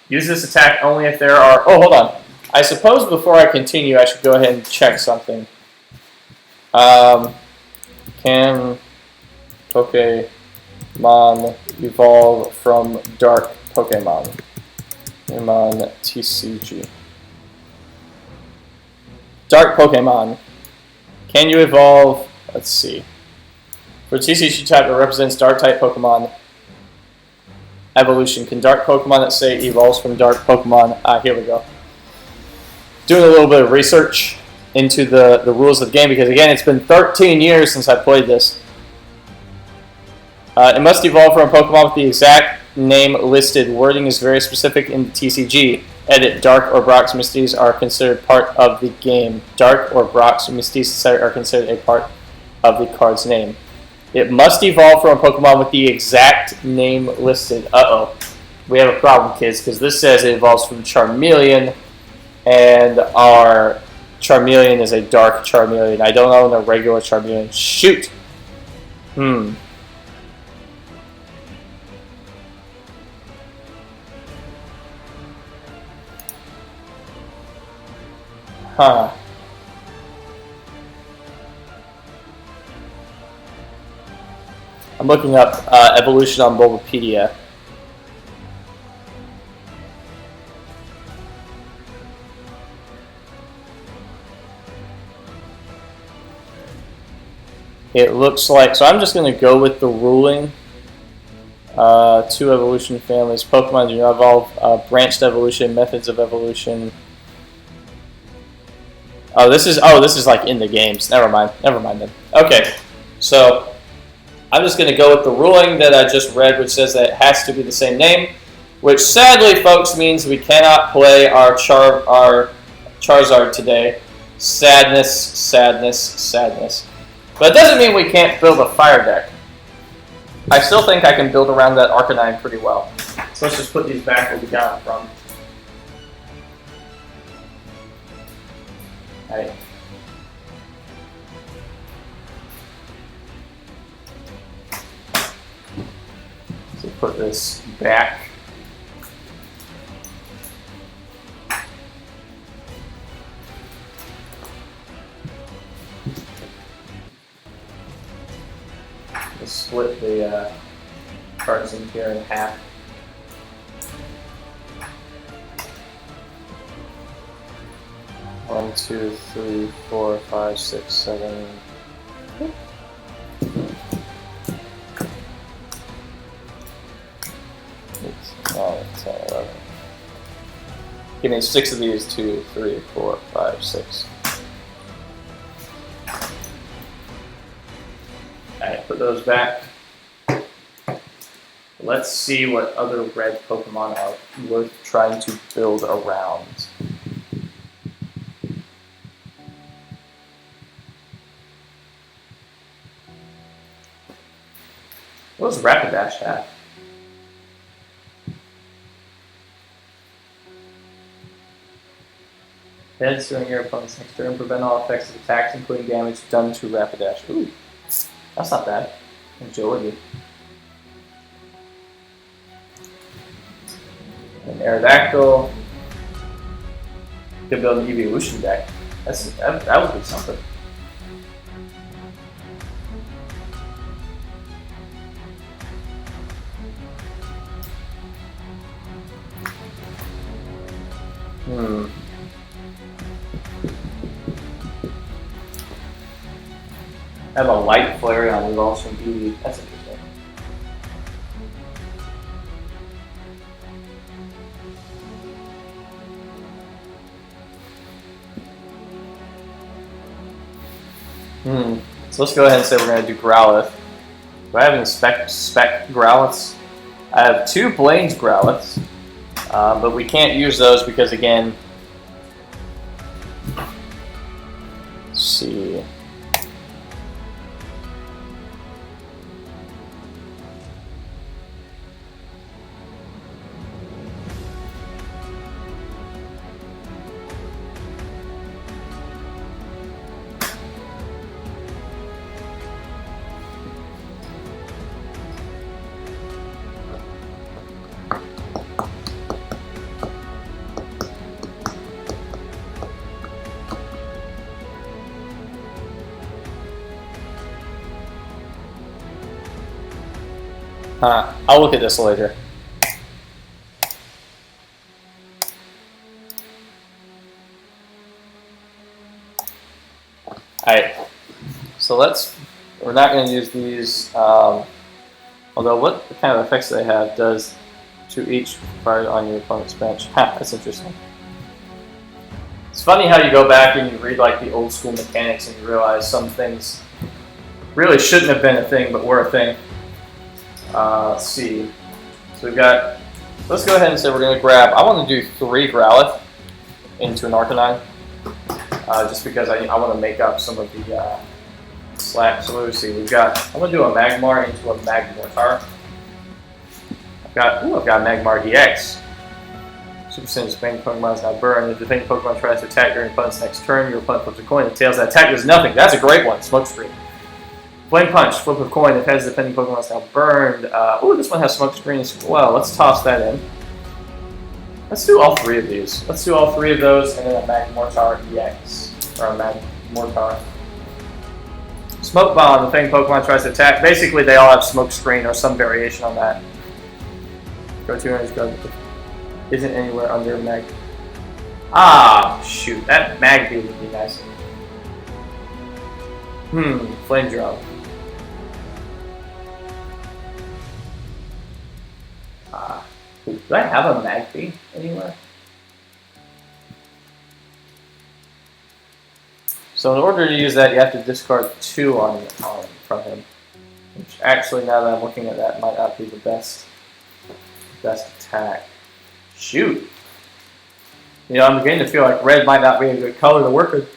Use this attack only if there are... Oh, hold on. I suppose before I continue, I should go ahead and check something. Can Pokemon evolve from Dark Pokemon? Pokemon TCG. Dark Pokemon. Can you evolve? Let's see. For TCG type that represents Dark type Pokemon evolution, can Dark Pokemon that say evolves from Dark Pokemon? Here we go. Doing a little bit of research into the rules of the game, because again, it's been 13 years since I played this. It must evolve from a Pokemon with the exact name listed. Wording is very specific in the TCG. Edit, Dark or Brock's Misties are considered part of the game. Dark or Brock's Misties are considered a part of the card's name. It must evolve from a Pokemon with the exact name listed. Uh-oh. We have a problem, kids, because this says it evolves from Charmeleon, and our Charmeleon is a Dark Charmeleon. I don't own a regular Charmeleon. Shoot! Huh. I'm looking up evolution on Bulbapedia. It looks like, so I'm just going to go with the ruling. 2 evolution families. Pokemon do not evolve. Branched evolution, methods of evolution. This is like in the games. Never mind then. Okay, so I'm just going to go with the ruling that I just read, which says that it has to be the same name, which sadly, folks, means we cannot play our Charizard today. Sadness, sadness, sadness. But it doesn't mean we can't build a fire deck. I still think I can build around that Arcanine pretty well. So let's just put these back where we got them from. Alright. So put this back. split the cards in here in half. One, two, three, 4, 5, 6, 7. 9, 10, 11. Give me 6 of these. 2, 3, 4, 5, 6. Alright, put those back. Let's see what other red Pokemon are worth trying to build around. What does Rapidash have? Heads during your opponent's next turn, prevent all effects of attacks, including damage done to Rapidash. Ooh, that's not bad. Agility. An Aerodactyl. Could build an Evolution deck. That would be something. I have a light Flareon with also an EV. That's interesting. So let's go ahead and say we're going to do Growlithe. Do I have any spec Growliths? I have 2 Blaine's Growliths, but we can't use those because, again, let's see. I'll look at this later. Alright, so we're not going to use these, although what kind of effects they have does to each card on your opponent's bench. That's interesting. It's funny how you go back and you read like the old school mechanics and you realize some things really shouldn't have been a thing, but were a thing. Let's see. So we've got. Let's go ahead and say we're going to grab. I want to do 3 Growlithe into an Arcanine, just because I want to make up some of the slack. So let's see. We've got. I'm going to do a Magmar into a Magmortar. I've got Magmar EX. Super Saiyan's defending Pokemon is now burned. If the defending Pokemon tries to attack during your opponent's next turn, your opponent flips a coin. The tails that attack does nothing. That's a great one. Smokescreen. Flame Punch, flip of coin, if has the defending Pokemon is now burned. Ooh, this one has Smokescreen as well. Let's toss that in. Let's do all 3 of these. Let's do all 3 of those and then a Magmortar EX. Or a Magmortar. Smoke Bomb, the defending Pokemon tries to attack. Basically, they all have Smokescreen or some variation on that. Go to orange gun. Isn't anywhere under Mag. Ah, shoot. That Magby would be nice. Flame Drum. Do I have a Magby anywhere? So in order to use that, you have to discard 2 from him. Which actually, now that I'm looking at that, might not be the best attack. Shoot. You know, I'm beginning to feel like red might not be a good color to work with.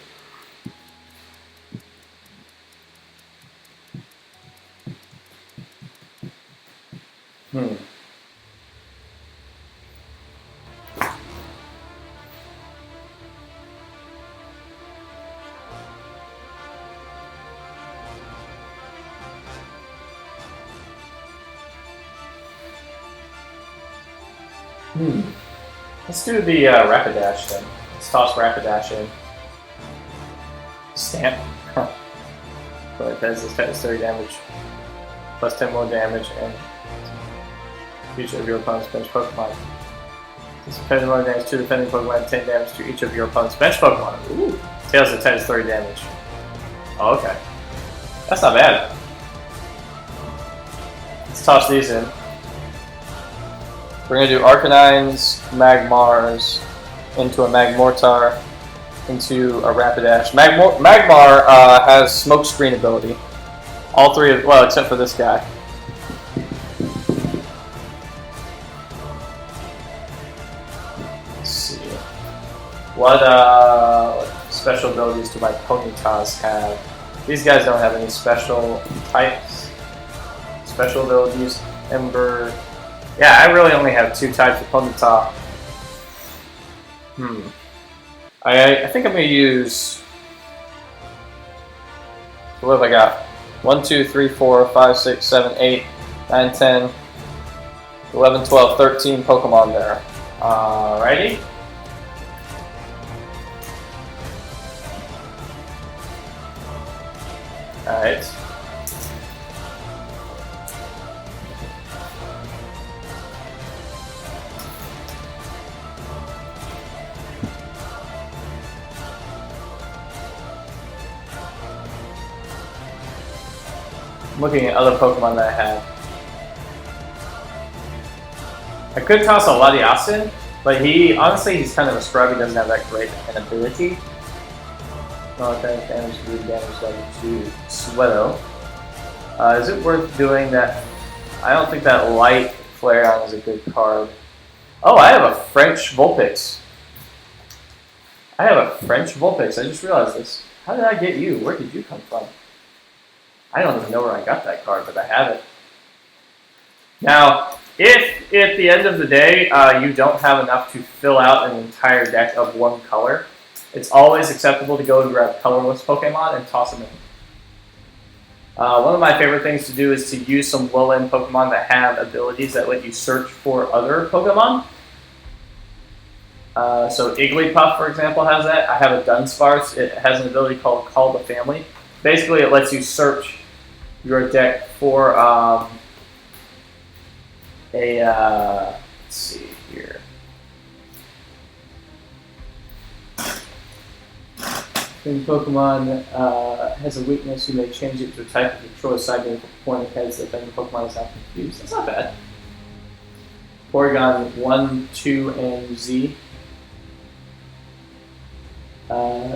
Let's do the Rapidash then. Let's toss Rapidash in. Stamp. But it has this type of 30 damage. plus 10 more damage, and each of your opponent's bench Pokemon. This defending more damage to defending Pokemon, 10 damage to each of your opponent's bench Pokemon. Ooh. Tails of 10 is 30 damage. Oh, okay. That's not bad. Let's toss these in. We're going to do Arcanines, Magmars, into a Magmortar, into a Rapidash. Magmar has Smokescreen ability. All three of, well, except for this guy. Let's see. What special abilities do my Ponytas have? These guys don't have any special types. Special abilities. Ember. Yeah, I really only have 2 types of Ponyta. I think I'm going to use... What have I got? 1, 2, 3, 4, 5, 6, 7, 8, 9, 10, 11, 12, 13 Pokemon there. Alrighty. Alright. I'm looking at other Pokemon that I have. I could toss a Latiasin, but honestly, he's kind of a scrub. He doesn't have that great an ability. No attack damage to damage level to Sweato. Is it worth doing that? I don't think that Light Flareon is a good card. Oh, I have a French Vulpix. I just realized this. How did I get you? Where did you come from? I don't even know where I got that card, but I have it. Now, if at the end of the day you don't have enough to fill out an entire deck of one color, it's always acceptable to go and grab colorless Pokemon and toss them in. One of my favorite things to do is to use some low-end Pokemon that have abilities that let you search for other Pokemon. So Igglypuff, for example, has that. I have a Dunsparce. It has an ability called Call the Family. Basically, it lets you search your deck for let's see here. When Pokemon has a weakness, you may change it to a type of control aside from pointing heads that then the Pokemon is not confused. That's not bad. Porygon 1, 2, and Z.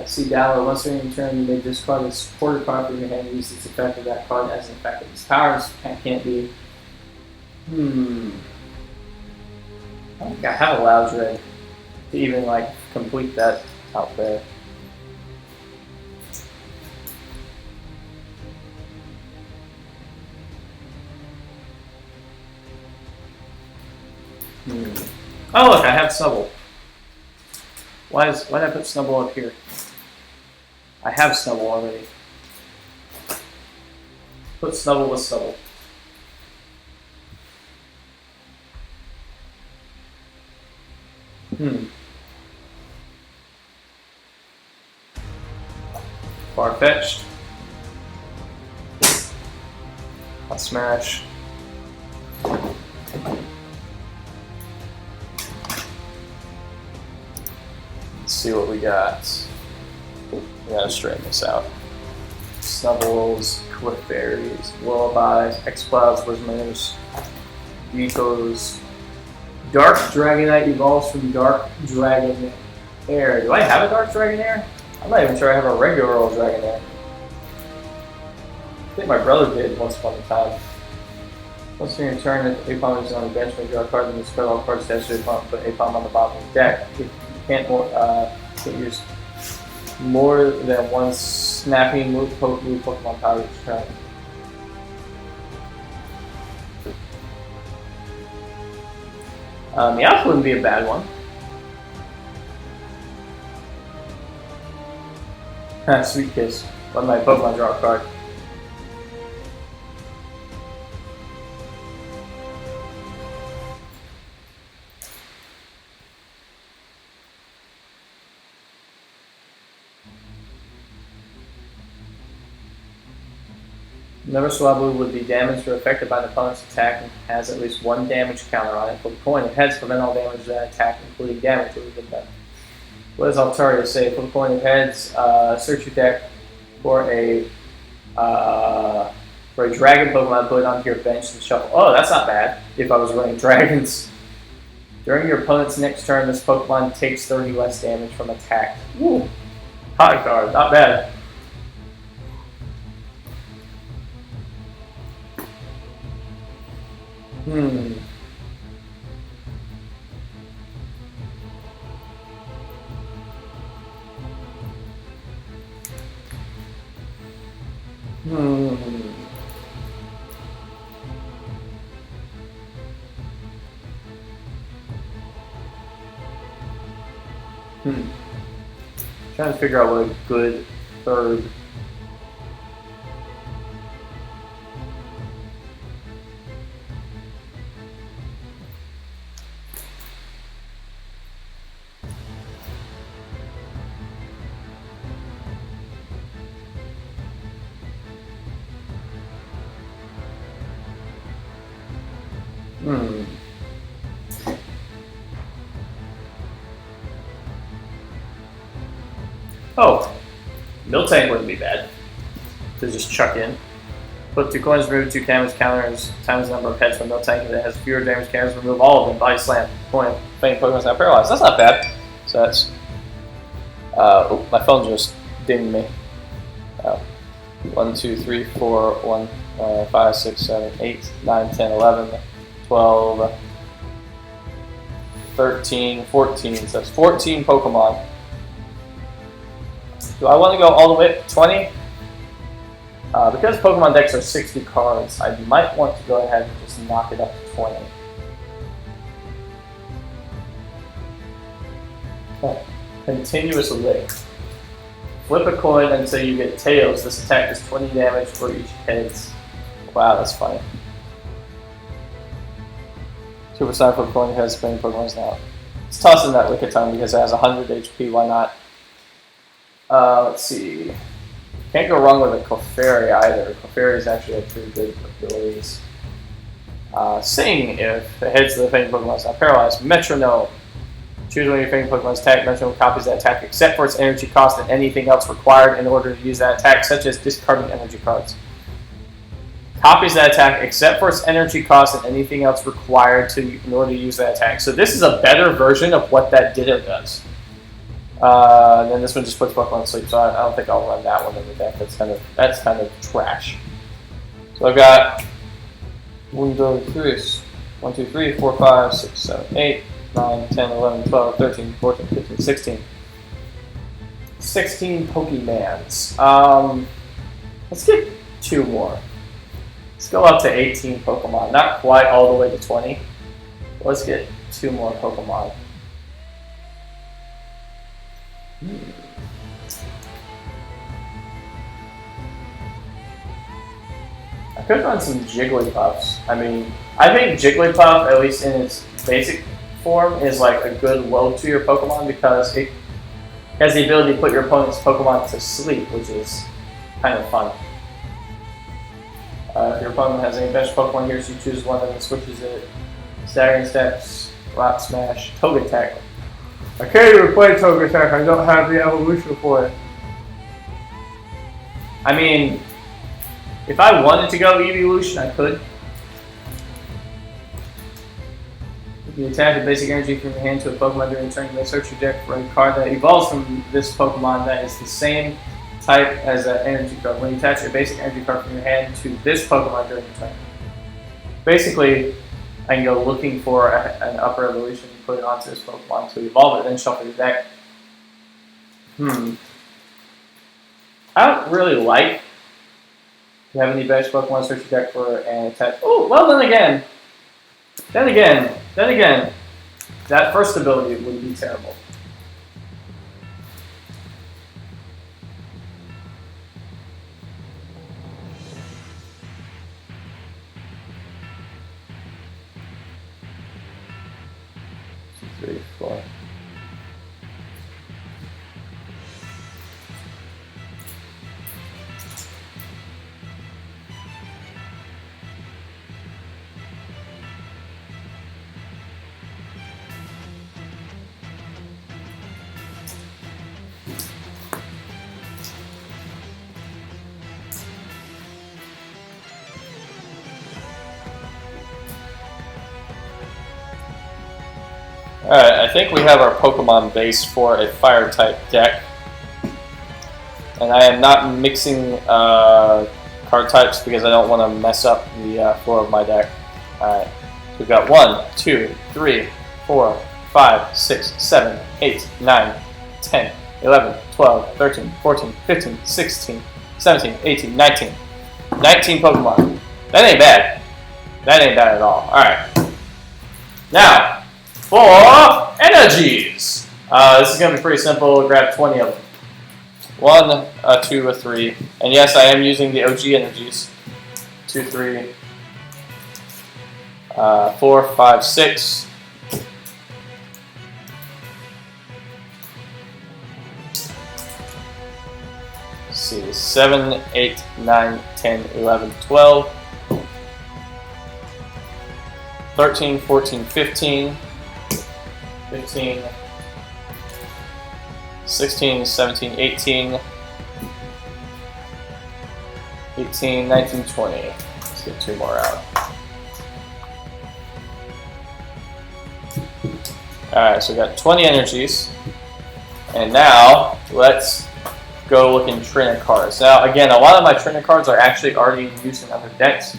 See Dowler, once during your turn, you may discard a supporter card from your hand and use its effect of that card as an effect of its powers. Can't be. I don't think I have a Loudred to even like complete that out there. Oh look, I have Snubble. Why did I put Snubble up here? I have Snubble already. Put Snubble with Snubble. Far-fetched. I'll smash. Let's see what we got. We gotta straighten this out. Snubbles, Clefairies, Lullabies, X-Clouds, Whismers, Geekos. Dark Dragonite evolves from Dark Dragon Air. Do I have a Dark Dragon Air? I'm not even sure I have a regular old Dragon Air. I think my brother did once upon a time. Once in your turn, if Apom is on the bench, when you draw a card, then you discard all cards attached to Apom, put Apom on the bottom of the deck. If you can't use more than one snapping move Pokemon power each turn. Meowth wouldn't be a bad one. Sweet Kiss. Let my Pokemon draw a card. Never Swablu would be damaged or affected by an opponent's attack and has at least one damage counter on it. Flip a coin. If heads, prevent all damage of that attack, including damage that would have been done. What does Altaria say? Flip a coin. If heads, search your deck for a dragon Pokemon, put it onto your bench and shuffle. Oh, that's not bad. If I was running dragons. During your opponent's next turn, this Pokemon takes 30 less damage from attack. Woo! Hot card, not bad. Hmm. Trying to figure out what a good third. Oh, Miltank wouldn't be bad to just chuck in. Put 2 coins, remove 2 damage counters times the number of heads from Miltank, and it has fewer damage counters. Remove all of them. Body slam. Coin. Faint Pokemon's not paralyzed. That's not bad. So that's. Oh, my phone just dinged me. 1, 2, 3, 4, 1, 5, 6, 7, 8, 9, 10, 11, 12, 13, 14. So that's 14 Pokemon. Do I want to go all the way up to 20? Because Pokemon decks are 60 cards, I might want to go ahead and just knock it up to 20. Okay. Continuous lick. Flip a coin until you get tails. This attack is 20 damage for each heads. Wow, that's funny. Super Sonic flip a coin has spinning Pokemon's now. Let's toss in that Lickitung because it has 100 HP, why not? Let's see. Can't go wrong with a Clefairy either. Clefairy is actually a pretty good abilities. Sing if it hits the fainting Pokemon is not paralyzed. Metronome. Choose one of your fainting Pokemon's attack. Metronome copies that attack except for its energy cost and anything else required in order to use that attack, such as discarding energy cards. Copies that attack except for its energy cost and anything else required in order to use that attack. So this is a better version of what that Ditto does. And then this one just puts Pokemon to sleep, so I don't think I'll run that one in the deck. That's kind of trash. So I've got 1, 2, 3, 4, 5, 6, 7, 8, 9, 10, 11, 12, 13, 14, 15, 16. 16 Pokemans. Let's get 2 more. Let's go up to 18 Pokemon. Not quite all the way to 20. Let's get 2 more Pokemon. I could run some Jigglypuffs. I mean, I think Jigglypuff, at least in its basic form, is like a good load to your Pokemon because it has the ability to put your opponent's Pokemon to sleep, which is kind of fun. If your opponent has any bench Pokemon here, so you choose one and then switches it. Staggering Steps, Rock Smash, Togetic. I can't even play Togetic, I don't have the evolution for it. I mean, if I wanted to go evolution, I could. If you attach a basic energy from your hand to a Pokemon during a turn, you may search your deck for a card that evolves from this Pokemon that is the same type as that energy card. When you attach a basic energy card from your hand to this Pokemon during your turn. Basically, I can go looking for an upper evolution and put it onto this Pokemon to evolve it, and then shuffle your deck. I don't really like to have any bench Pokemon search your deck for an attack. Oh, well then again, that first ability would be terrible. Three, 4. Alright, I think we have our Pokemon base for a fire type deck. And I am not mixing card types because I don't want to mess up the flow of my deck. Alright, so we've got 1, 2, 3, 4, 5, 6, 7, 8, 9, 10, 11, 12, 13, 14, 15, 16, 17, 18, 19. 19 Pokemon. That ain't bad. That ain't bad at all. Alright. Now, for energies. This is going to be pretty simple. We'll grab 20 of them. 1, a 2, a 3. And yes, I am using the OG energies. 2, 3, 4, 5, 6. Let's see, 7, 8, 9, 10, 11, 12. 13, 14, 15. 15. 16, 17, 18. 18, 19, 20. Let's get 2 more out. Alright, so we got 20 energies. And now, let's go look in trainer cards. Now, again, a lot of my trainer cards are actually already in use in other decks.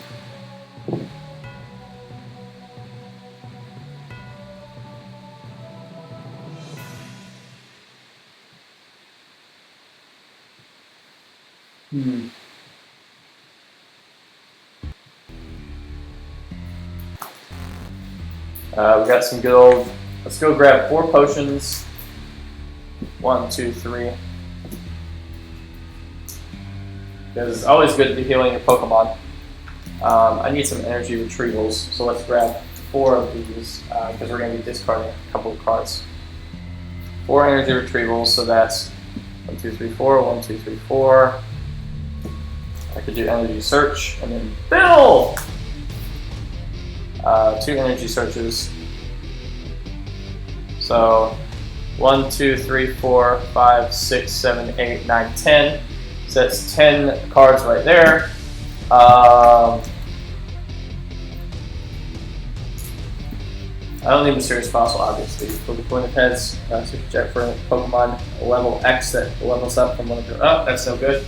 We got some good old. Let's go grab 4 potions. 1, 2, 3. Because it's always good to be healing your Pokemon. I need some energy retrievals, so let's grab 4 of these because we're going to be discarding a couple of cards. 4 energy retrievals, so that's 1, 2, 3, 4. 1, 2, 3, 4. I could do energy search and then build. 2 energy searches. So 1, 2, 3, 4, 5, 6, 7, 8, 9, 10. So that's 10 cards right there. I don't need Mysterious Fossil, obviously. For the point of heads, check for Pokemon level X that levels up from 1 to up. That's so good.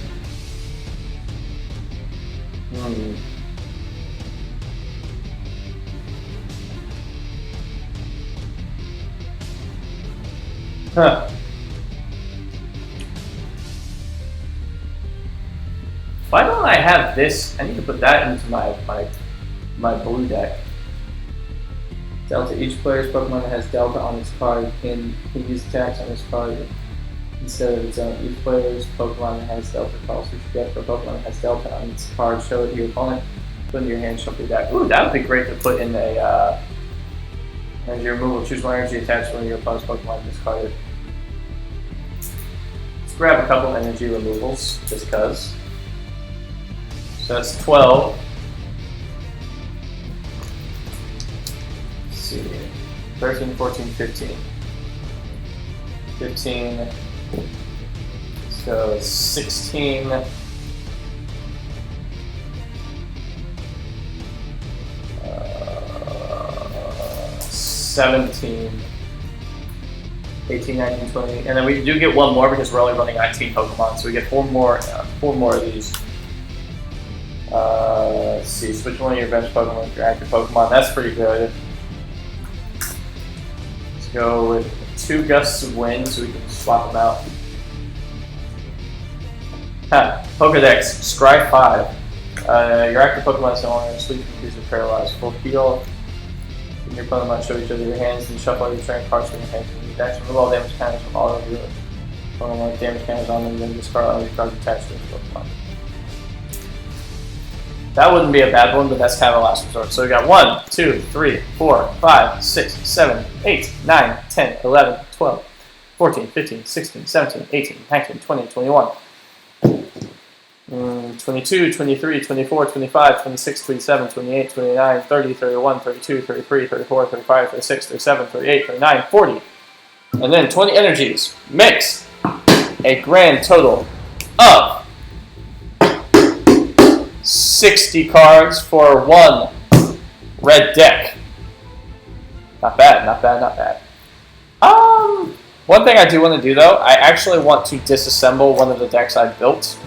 Huh. Why don't I have this? I need to put that into my blue deck. Delta. Each player's Pokemon that has Delta on its card can use attacks on its card instead of its own. Each player's Pokemon that has Delta calls which you get for a Pokemon that has Delta on its card. Show it to your opponent. Put it in your hand. Shuffle your deck. Ooh, that would be great to put in a energy removal. Choose one energy attached to one of your opponent's Pokemon discarded. Let's grab a couple energy removals just because. So that's 12. Let's see. 13, 14, 15. 15. So 16. 17. 18, 19, 20. And then we do get 1 more because we're only running 19 Pokemon, so we get 4 more of these. Let's see, switch one of your bench Pokemon with your active Pokemon. That's pretty good. Let's go with 2 gusts of wind so we can swap them out. Pokedex, Scry 5. Your active Pokemon is no longer asleep, confused, or paralyzed. Full heal. And your opponent might show each other your hands and shuffle all your trained cards from your hands. And your decks remove all damage counters from all of your Pokemon with damage counters on them, and then discard all your cards attached to your Pokemon. That wouldn't be a bad one, but that's kind of a last resort. So we got 1, 2, 3, 4, 5, 6, 7, 8, 9, 10, 11, 12, 14, 15, 16, 17, 18, 19, 20, 21, 22, 23, 24, 25, 26, 27, 28, 29, 30, 31, 32, 33, 34, 35, 36, 37, 38, 39, 40. And then 20 energies. Makes a grand total of 60 cards for 1 red deck. Not bad, not bad, not bad. One thing I do want to do though, I actually want to disassemble one of the decks I built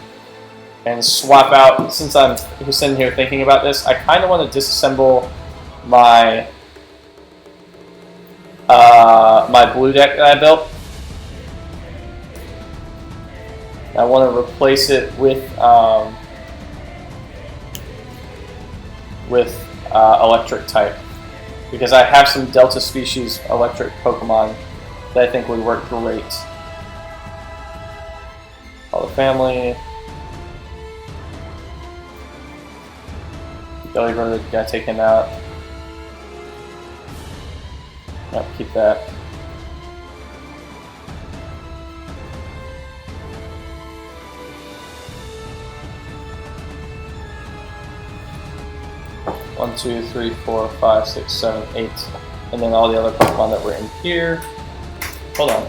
and swap out. Since I'm sitting here thinking about this, I kind of want to disassemble my my blue deck that I built. I want to replace it with electric type, because I have some Delta species electric Pokemon that I think would work great. All the family. Belly Brother, gotta take him out. Yep, keep that. One, two, three, 4, 5, 6, 7, 8, and then all the other Pokemon that were in here. Hold on.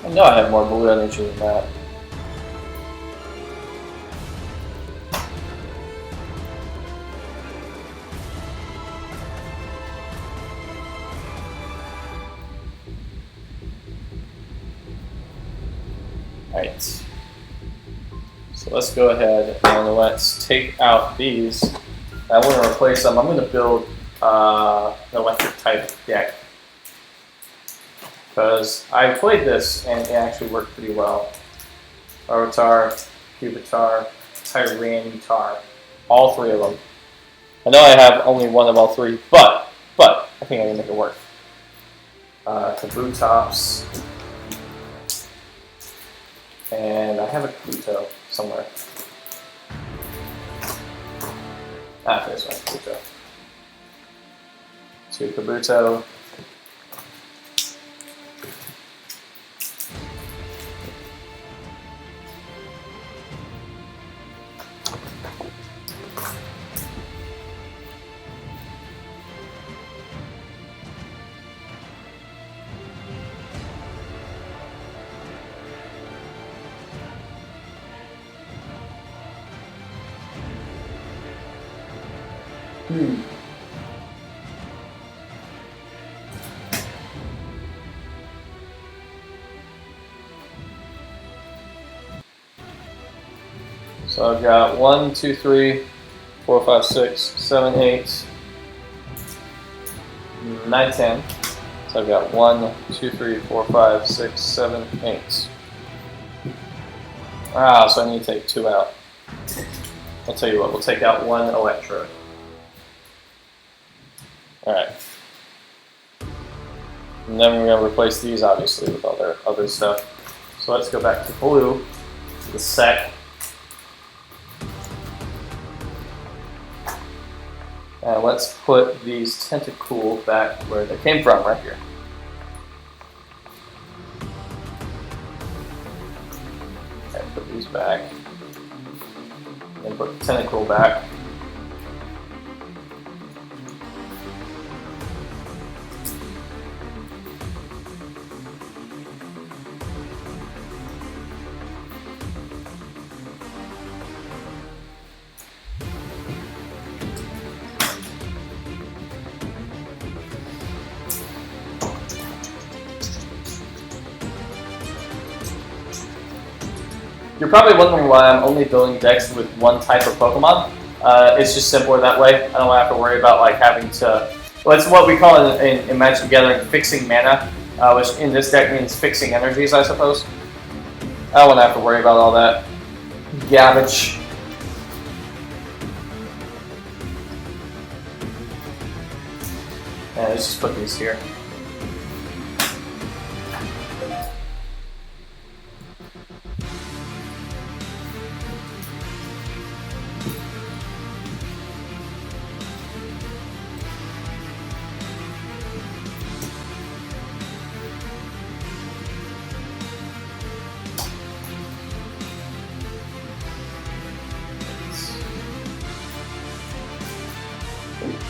I know I have more blue energy than that. Alright. So let's go ahead and let's take out these. I want to replace them. I'm going to build an electric type deck, because I played this and it actually worked pretty well. Larvitar, Cubitar, Tyranitar, all three of them. I know I have only one of all three, but I think I can make it work. Kabutops, and I have a Kabuto somewhere. There's my Kabuto. Two Kabuto. So I've got 1, 2, 3, 4, 5, 6, 7, 8, 9, 10. So I've got 1, 2, 3, 4, 5, 6, 7, 8. Ah, so I need to take 2 out. I'll tell you what, we'll take out 1 Electro. Alright. And then we're going to replace these, obviously, with all their other stuff. So let's go back to blue, to the set. And let's put these Tentacool back where they came from, right here. Okay, put these back. And put the Tentacool back. You're probably wondering why I'm only building decks with one type of Pokemon. It's just simpler that way. I don't have to worry about like having to. Well, it's what we call in Magic the Gathering fixing mana, which in this deck means fixing energies, I suppose. I don't have to worry about all that garbage. And let's just put these here.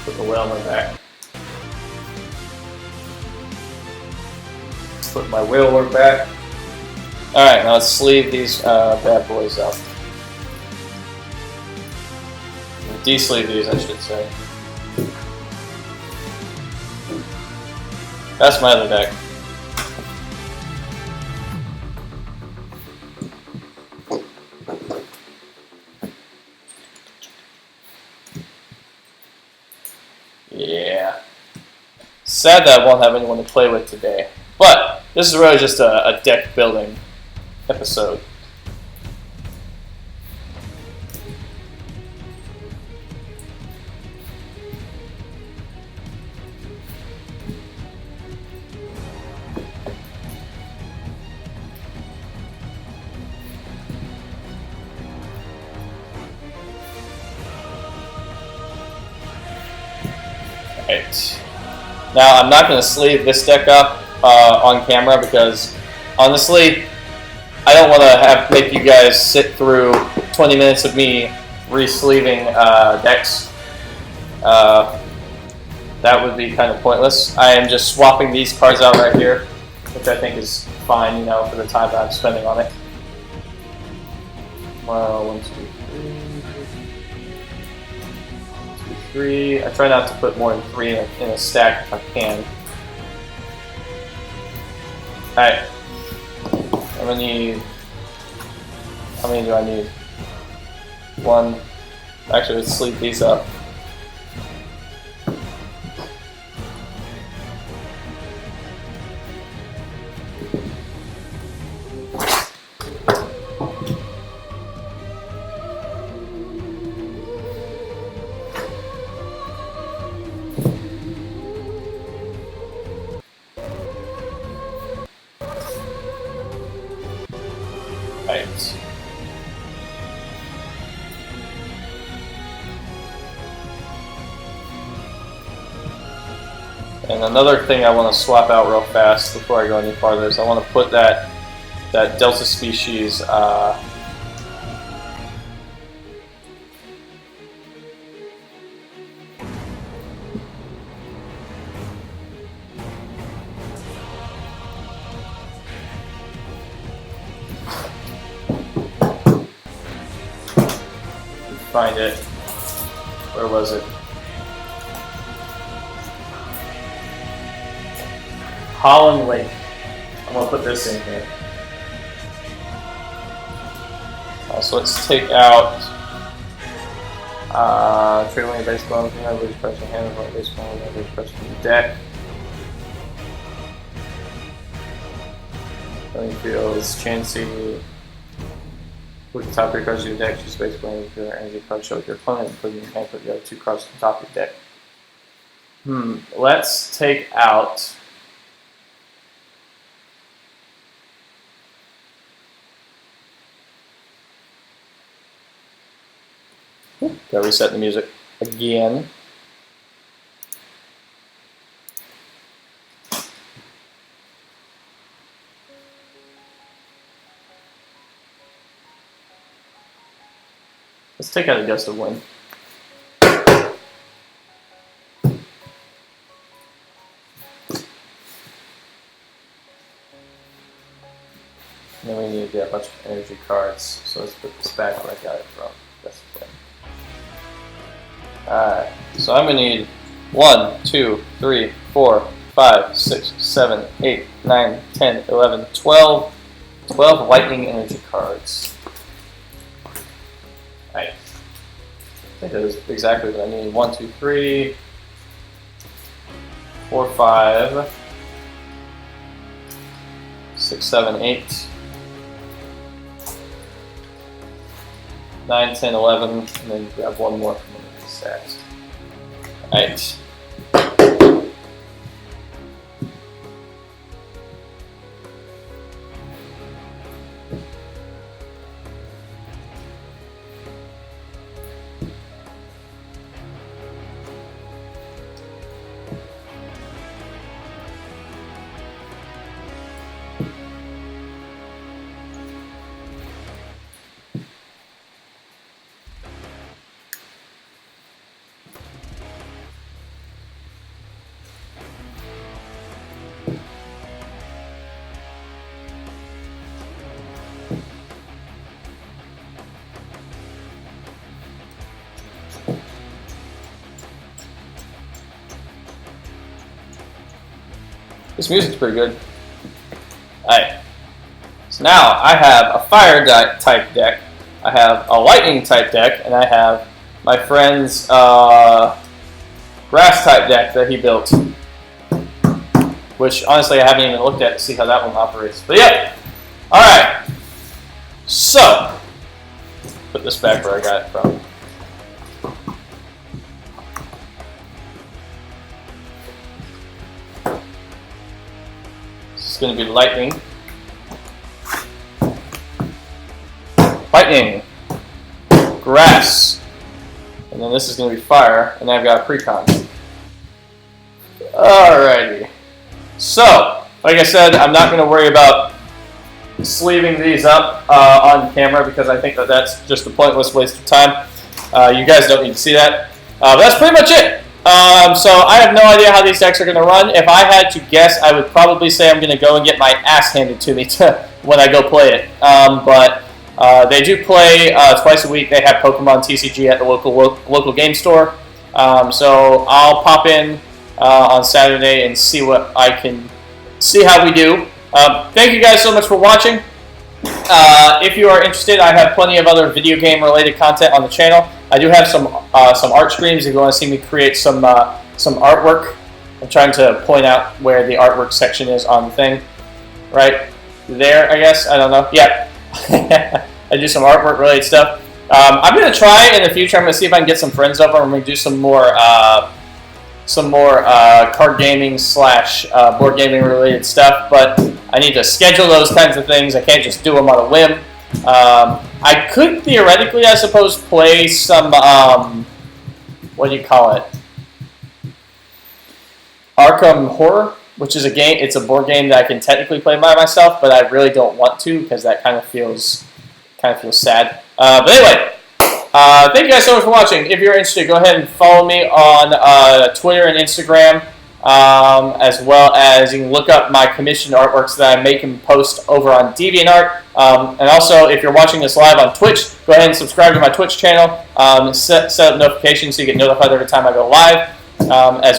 Put the Whaler back. Put my Whaler back. Alright, now let's sleeve these bad boys up. De-sleeve these, I should say. That's my other deck. sad that I won't have anyone to play with today. But this is really just a deck building episode. Right. Now I'm not going to sleeve this deck up on camera because honestly, I don't want to make you guys sit through 20 minutes of me re-sleeving decks. That would be kind of pointless. I am just swapping these cards out right here, which I think is fine, you know, for the time that I'm spending on it. Well, 1, 2, 3. I try not to put more than 3 in a stack if I can. Alright. I'm gonna need. How many do I need? 1. Actually, let's sleep these up. Right. And another thing I want to swap out real fast before I go any farther is I want to put that Delta species find it. Where was it? Holland Lake. I'm gonna put this in here. So let's take out trailing baseball, lose pressure hand, baseball, lose pressure deck. Playing fields, Chansey. Put the top 3 cards of your deck, choose baseball, and your energy card, show your opponent, and put in your hand, put the other 2 cards to the top of your deck. Let's take out. Gotta reset the music again. Let's take out a gust of wind. And then we need to get a bunch of energy cards. So let's put this back where I got it from. Gust of wind. Alright, so I'm going to need 1, 2, 3, 4, 5, 6, 7, 8, 9, 10, 11, 12 lightning energy cards. Alright, I think that is exactly what I need. 1, 2, 3, 4, 5, 6, 7, 8, 9, 10, 11, and then grab one more from one of these stacks. Alright. This music's pretty good. Alright. So now I have a fire type deck, I have a lightning type deck, and I have my friend's grass type deck that he built. which honestly I haven't even looked at to see how that one operates. But yeah, all right. So put this back where I got it from. This is going to be lightning. Lightning. Grass. And then this is going to be fire. And then I've got a precon. Alrighty. So, like I said, I'm not going to worry about sleeving these up on camera because I think that that's just a pointless waste of time. You guys don't need to see that. But that's pretty much it. So I have no idea how these decks are going to run. If I had to guess, I would probably say I'm going to go and get my ass handed to me when I go play it. But they do play twice a week. They have Pokemon TCG at the local game store. So I'll pop in on Saturday and see what I can see how we do. Thank you guys so much for watching. If you are interested, I have plenty of other video game related content on the channel. I do have some art streams if you want to see me create some artwork. I'm trying to point out where the artwork section is on the thing. Right there, I guess. I don't know. Yeah. I do some artwork related stuff. I'm going to try in the future. I'm going to see if I can get some friends over and we're going to do some more card gaming / board gaming related stuff, but I need to schedule those kinds of things. I can't just do them on a whim. I could theoretically, I suppose, play some, what do you call it? Arkham Horror, which is a game. It's a board game that I can technically play by myself, but I really don't want to because that kind of feels sad. But anyway. Thank you guys so much for watching. If you're interested, go ahead and follow me on Twitter and Instagram, as well as you can look up my commissioned artworks that I make and post over on DeviantArt. And also, if you're watching this live on Twitch, go ahead and subscribe to my Twitch channel. Set up notifications so you get notified every time I go live, as